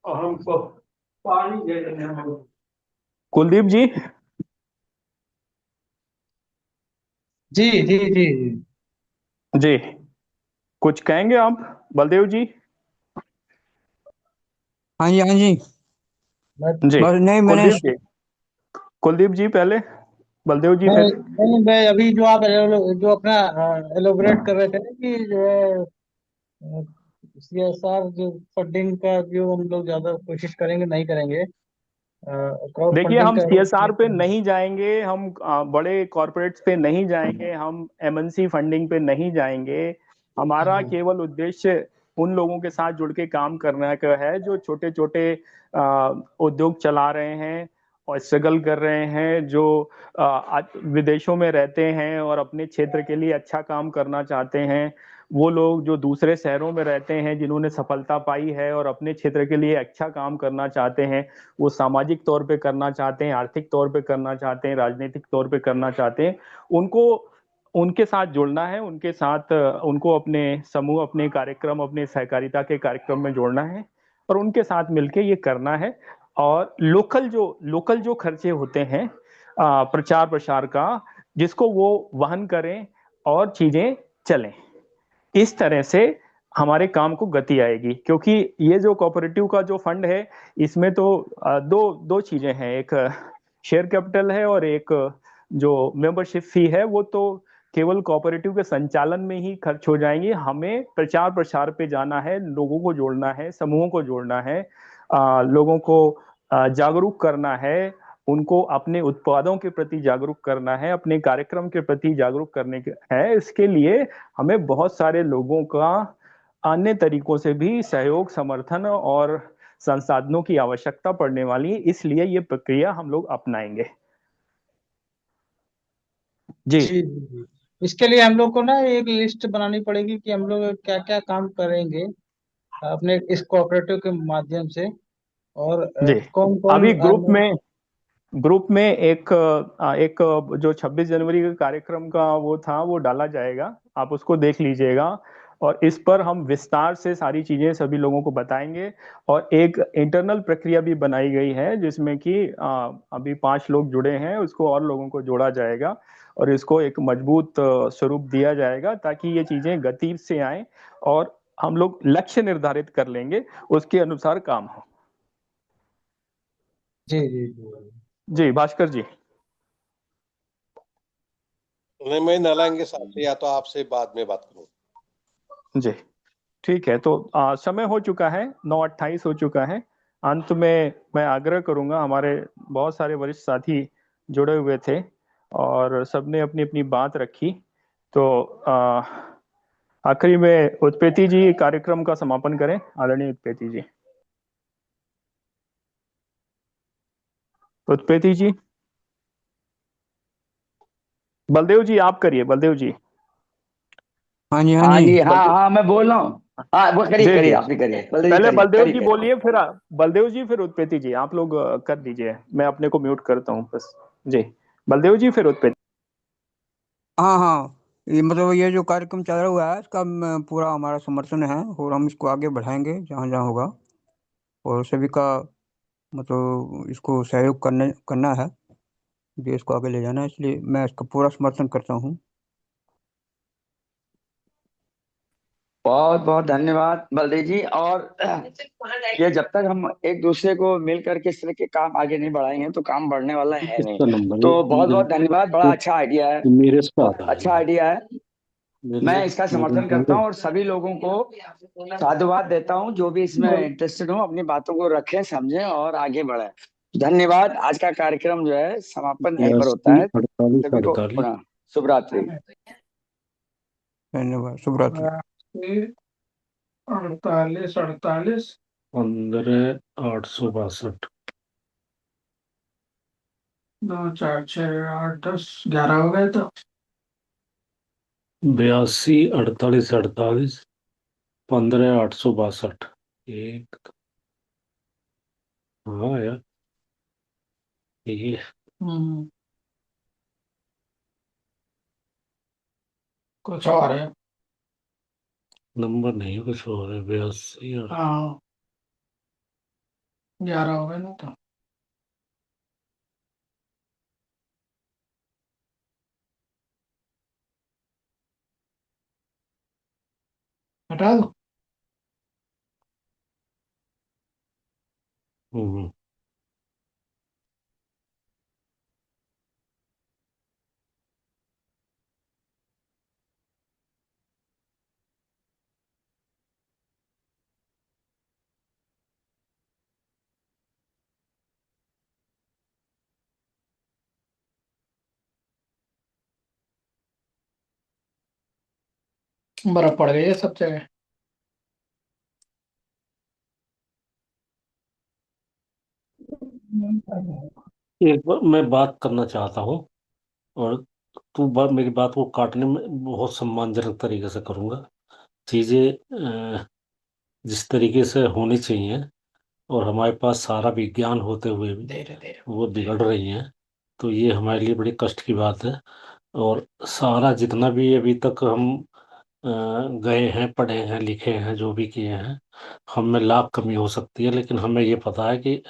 और हमको पानी दे देने हैं। कुलदीप जी। जी जी जी जी। जी, कुछ कहेंगे आप, बलदेव जी? हाँ जी, हाँ जी। जी बस नहीं मैंने कुलदीप जी, कुलदीप जी पहले, बलदेव जी नहीं फिर। नहीं, मैं अभी जो आप जो अपना एलोबरेट कर रहे थे ना कि जो है सीएसआर जो फंडिंग का जो हम लोग ज्यादा कोशिश करेंगे नहीं करेंगे, क्राउड देखिए, फंडिंग हम का सीएसआर पे नहीं जाएंगे, हम बड़े कॉरपोरेट्स पे नहीं जाएंगे, हम एमएनसी फंडिंग पे नहीं जाएंगे। हमारा हाँ केवल उद्देश्य उन लोगों के साथ जुड़ के काम करने का है जो छोटे छोटे उद्योग चला रहे हैं और स्ट्रगल कर रहे हैं, जो विदेशों में रहते हैं और अपने क्षेत्र के लिए अच्छा काम करना चाहते हैं। वो लोग जो दूसरे शहरों में रहते हैं, जिन्होंने सफलता पाई है और अपने क्षेत्र के लिए अच्छा काम करना चाहते हैं, वो सामाजिक तौर पे करना चाहते हैं, आर्थिक तौर पे करना चाहते हैं, राजनीतिक तौर पे करना चाहते हैं, उनको उनके साथ जुड़ना है, उनके साथ उनको अपने समूह, अपने कार्यक्रम, अपने सहकारिता के कार्यक्रम में जोड़ना है और उनके साथ मिलके ये करना है। और लोकल जो खर्चे होते हैं प्रचार प्रसार का, जिसको वो वहन करें और चीजें चलें। इस तरह से हमारे काम को गति आएगी, क्योंकि ये जो कोऑपरेटिव का जो फंड है, इसमें तो दो दो चीजें हैं, एक शेयर कैपिटल है और एक जो मेंबरशिप फी है, वो तो केवल कोऑपरेटिव के संचालन में ही खर्च हो जाएंगी। हमें प्रचार प्रसार पे जाना है, लोगों को जोड़ना है, समूहों को जोड़ना है, लोगों को जागरूक करना है, उनको अपने उत्पादों के प्रति जागरूक करना है, अपने कार्यक्रम के प्रति जागरूक करने है। इसके लिए हमें बहुत सारे लोगों का अन्य तरीकों से भी सहयोग, समर्थन और संसाधनों की आवश्यकता पड़ने वाली है, इसलिए ये प्रक्रिया हम लोग अपनाएंगे। जी जी जी जी। इसके लिए हम लोग को ना एक लिस्ट बनानी पड़ेगी कि हम लोग क्या क्या काम करेंगे अपने इस कोऑपरेटिव के माध्यम से, और जी। कौन अभी कौन। ग्रुप में एक जो 26 जनवरी के कार्यक्रम का वो था, वो डाला जाएगा, आप उसको देख लीजिएगा। और इस पर हम विस्तार से सारी चीजें सभी लोगों को बताएंगे। और एक इंटरनल प्रक्रिया भी बनाई गई है, जिसमें कि अभी 5 लोग जुड़े हैं, उसको और लोगों को जोड़ा जाएगा और इसको एक मजबूत स्वरूप दिया जाएगा, ताकि ये चीजें गति से आए और हम लोग लक्ष्य निर्धारित कर लेंगे, उसके अनुसार काम हो। जी जी जी। जी भास्कर जी। नहीं, मैं नालायन के साथ से या तो आपसे बाद में बात करूँ। जी ठीक है, तो समय हो चुका है, 9:28 हो चुका है। अंत में मैं आग्रह करूंगा, हमारे बहुत सारे वरिष्ठ साथी जुड़े हुए थे और सबने अपनी अपनी बात रखी, तो आखिरी में उत्पेती जी कार्यक्रम का समापन करें। आदरणीय उत्पेती जी। उत्पेती जी। बलदेव जी आप करिए, बलदेव जी। हाँ जी हाँ हाँ जी। जी, हाँ बलदेव हाँ, मैं बोल रहा हूँ। हाँ, वो करिए जी करिए, जी। आप भी करिए, बलदेव जी पहले करिए बलदेव करिए जी करिए। बोलिए, फिर बलदेव जी फिर उत्पेती जी, आप लोग कर दीजिए, मैं अपने को म्यूट करता हूँ बस। जी बलदेव जी फिर उत्पेती। हाँ हाँ, ये मतलब ये जो कार्यक्रम चल रहा हुआ है इसका पूरा हमारा समर्थन है और हम इसको आगे बढ़ाएंगे जहाँ जहाँ होगा, और सभी का मतलब इसको सहयोग करना है, देश को आगे ले जाना है, इसलिए मैं इसका पूरा समर्थन करता हूँ। बहुत बहुत धन्यवाद बलदेव जी। और ये जब तक हम एक दूसरे को मिल करके इस तरह के काम आगे नहीं बढ़ाएंगे तो काम बढ़ने वाला है नहीं। इसका नंबर तो बहुत बहुत धन्यवाद, बड़ा अच्छा आइडिया है, मेरे से आता अच्छा है। आइडिया है। मैं इसका समर्थन करता हूँ मेरे और सभी लोगों को साधुवाद देता हूँ, जो भी इसमें इंटरेस्टेड हो अपनी बातों को रखें, समझें और आगे बढ़े। धन्यवाद। आज का कार्यक्रम जो है समापन यहीं पर होता 81 है। 48 सभी को 48। पुनः शुभ रात्रि। धन्यवाद, शुभ रात्रि। 48 48 15 862। 2 4 6 8 10 11 हो गए तो 82 48 48 15 862। एक, हाँ यार, ये कुछ और है। नंबर नहीं, कुछ और है। 82 हाँ 11 हो गए ना तो हटा दो। हम्म। बर्फ पड़ गई है सब जगह। एक बार मैं बात करना चाहता हूँ, और मेरी बात को काटने में बहुत सम्मानजनक तरीके से करूँगा। चीज़ें जिस तरीके से होनी चाहिए, और हमारे पास सारा विज्ञान होते हुए भी धीरे धीरे। वो बिगड़ रही हैं, तो ये हमारे लिए बड़ी कष्ट की बात है। और सारा जितना भी अभी तक हम गए हैं, पढ़े हैं, लिखे हैं, जो भी किए हैं, हम में लाख कमी हो सकती है, लेकिन हमें ये पता है कि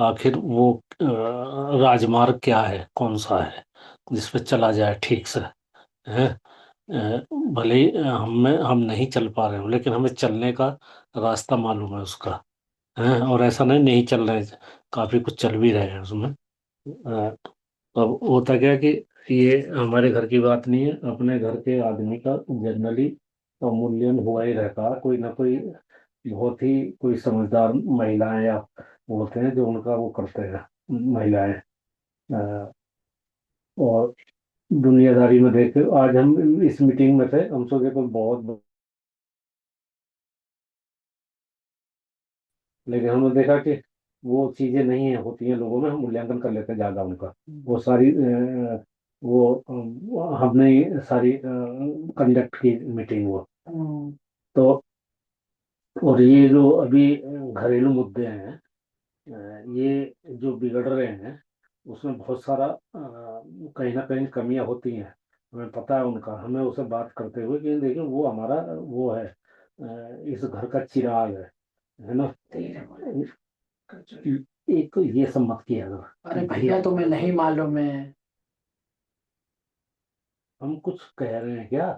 आखिर वो राजमार्ग क्या है, कौन सा है जिस पे चला जाए ठीक से, है। भले ही हम नहीं चल पा रहे हो, लेकिन हमें चलने का रास्ता मालूम है उसका, है। और ऐसा नहीं चल रहे हैं, काफी कुछ चल भी रहे हैं उसमें। अब होता क्या है कि ये हमारे घर की बात नहीं है, अपने घर के आदमी का जनरली अवमूल्यन हुआ ही रहता है। कोई ना कोई बहुत ही कोई समझदार महिलाएं या होते हैं जो उनका वो करते हैं, महिलाएं। अ, और दुनियादारी में देखे, आज हम इस मीटिंग में थे, हम सोचे कोई बहुत, लेकिन हमने देखा कि वो चीजें नहीं है, होती हैं लोगों में, हम मूल्यांकन कर लेते हैं ज्यादा उनका। वो सारी हमने ही सारी कंडक्ट की मीटिंग वो। तो और ये जो अभी घरेलू मुद्दे हैं, ये जो बिगड़ रहे हैं, उसमें बहुत सारा कहीं ना कहीं कमियां होती हैं, हमें पता है उनका। हमें उसे बात करते हुए कि देखिए वो हमारा वो है, इस घर का चिराग है ना। एक तो ये सब मत किया करो। अरे भैया तुम्हें नहीं मालूम है। हम कुछ कह रहे हैं क्या?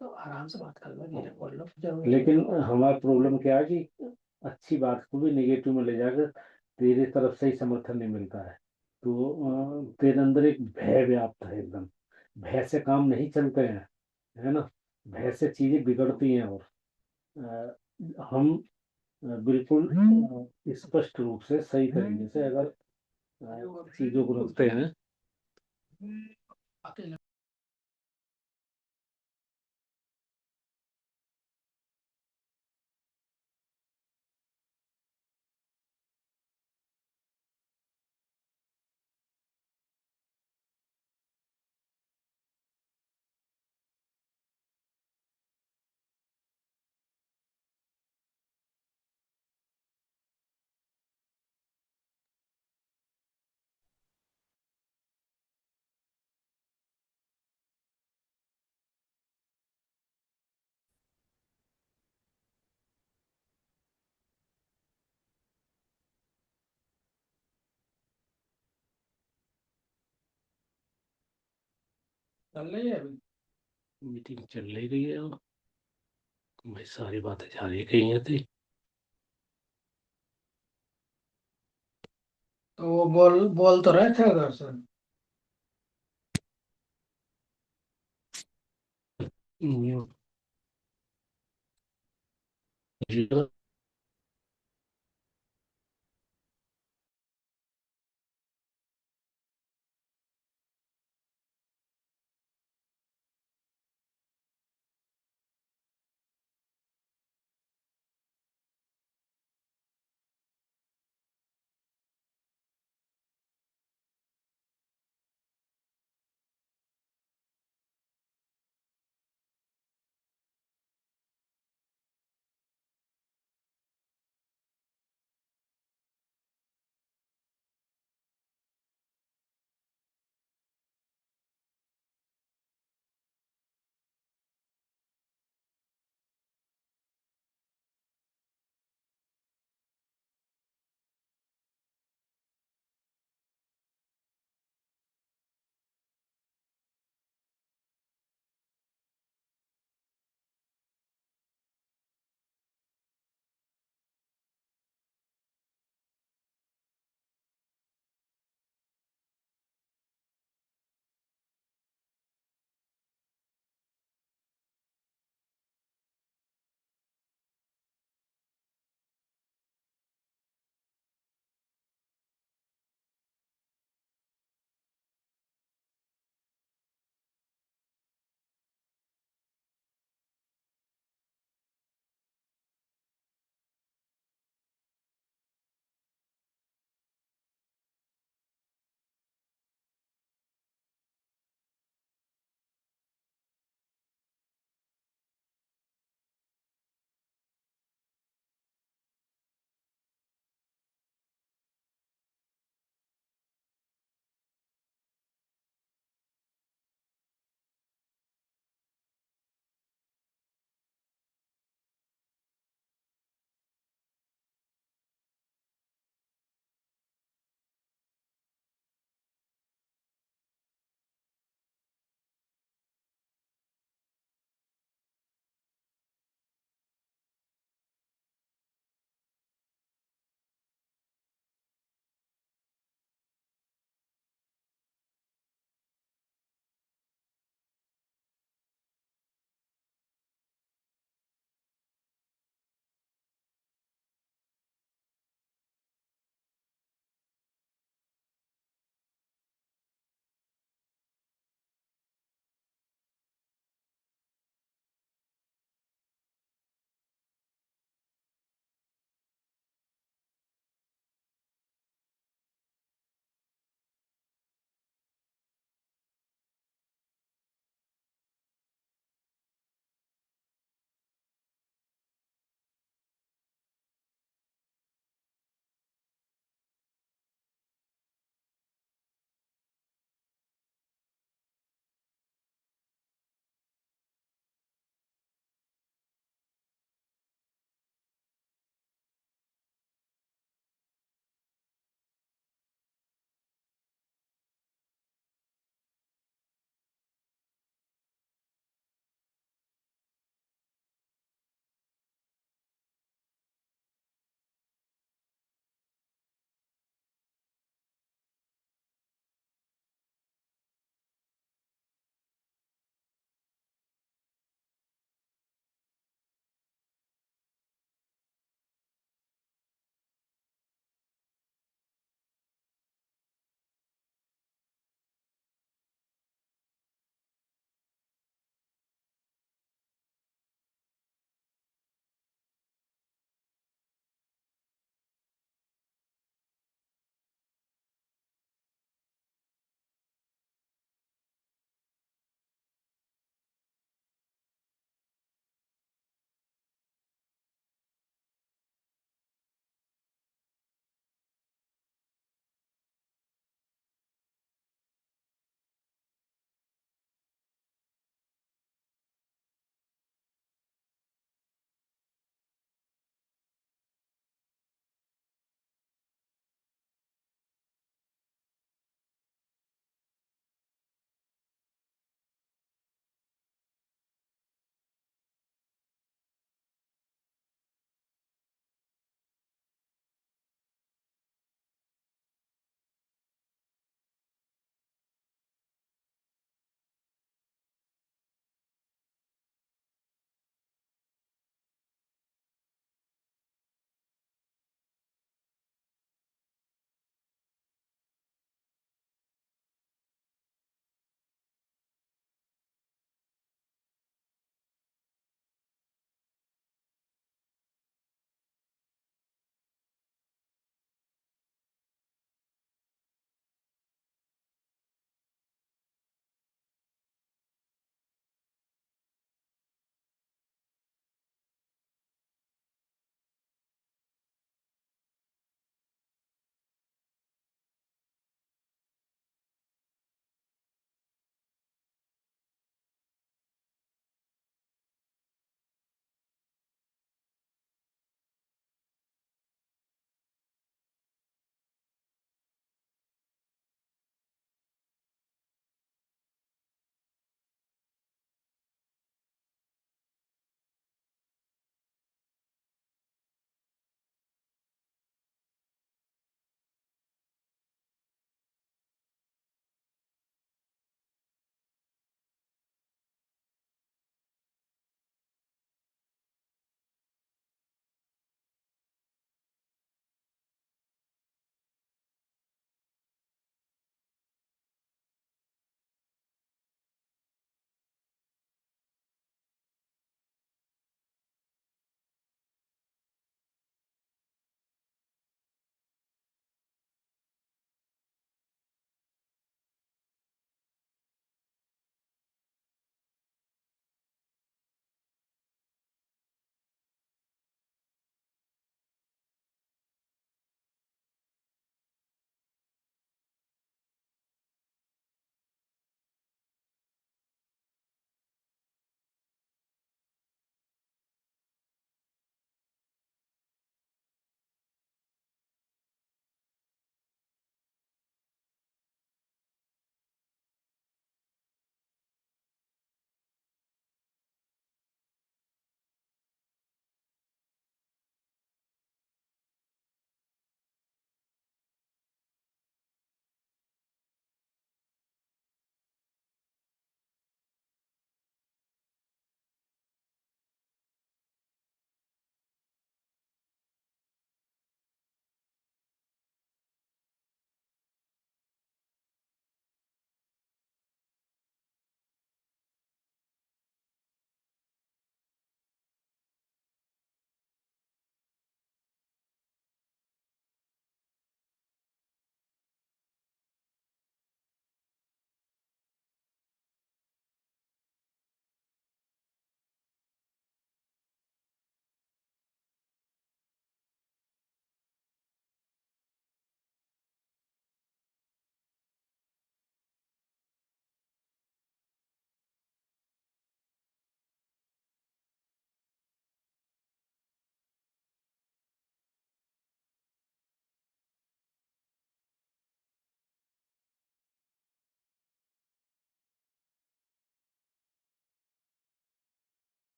तो आराम से बात कर लो, धीरे बोल लो, जरूरी लेकिन नहीं। हमारा प्रॉब्लम क्या है कि अच्छी बात को भी नेगेटिव में ले जाकर तेरे तरफ से ही समर्थन नहीं मिलता है, तो तेरे अंदर एक भय व्याप्त है एकदम। भय से काम नहीं चलते हैं, है ना। भय से चीजें बिगड़ती हैं। और हम बिल्कुल स्पष्ट रूप से सही तरीके से अगर चीजों को रखते हैं। अकेले चल रही है अभी। मीटिंग चल रही है, और भाई सारी बातें जारी कही हैं थी। तो वो बोल तो रहे थे उधर से। ये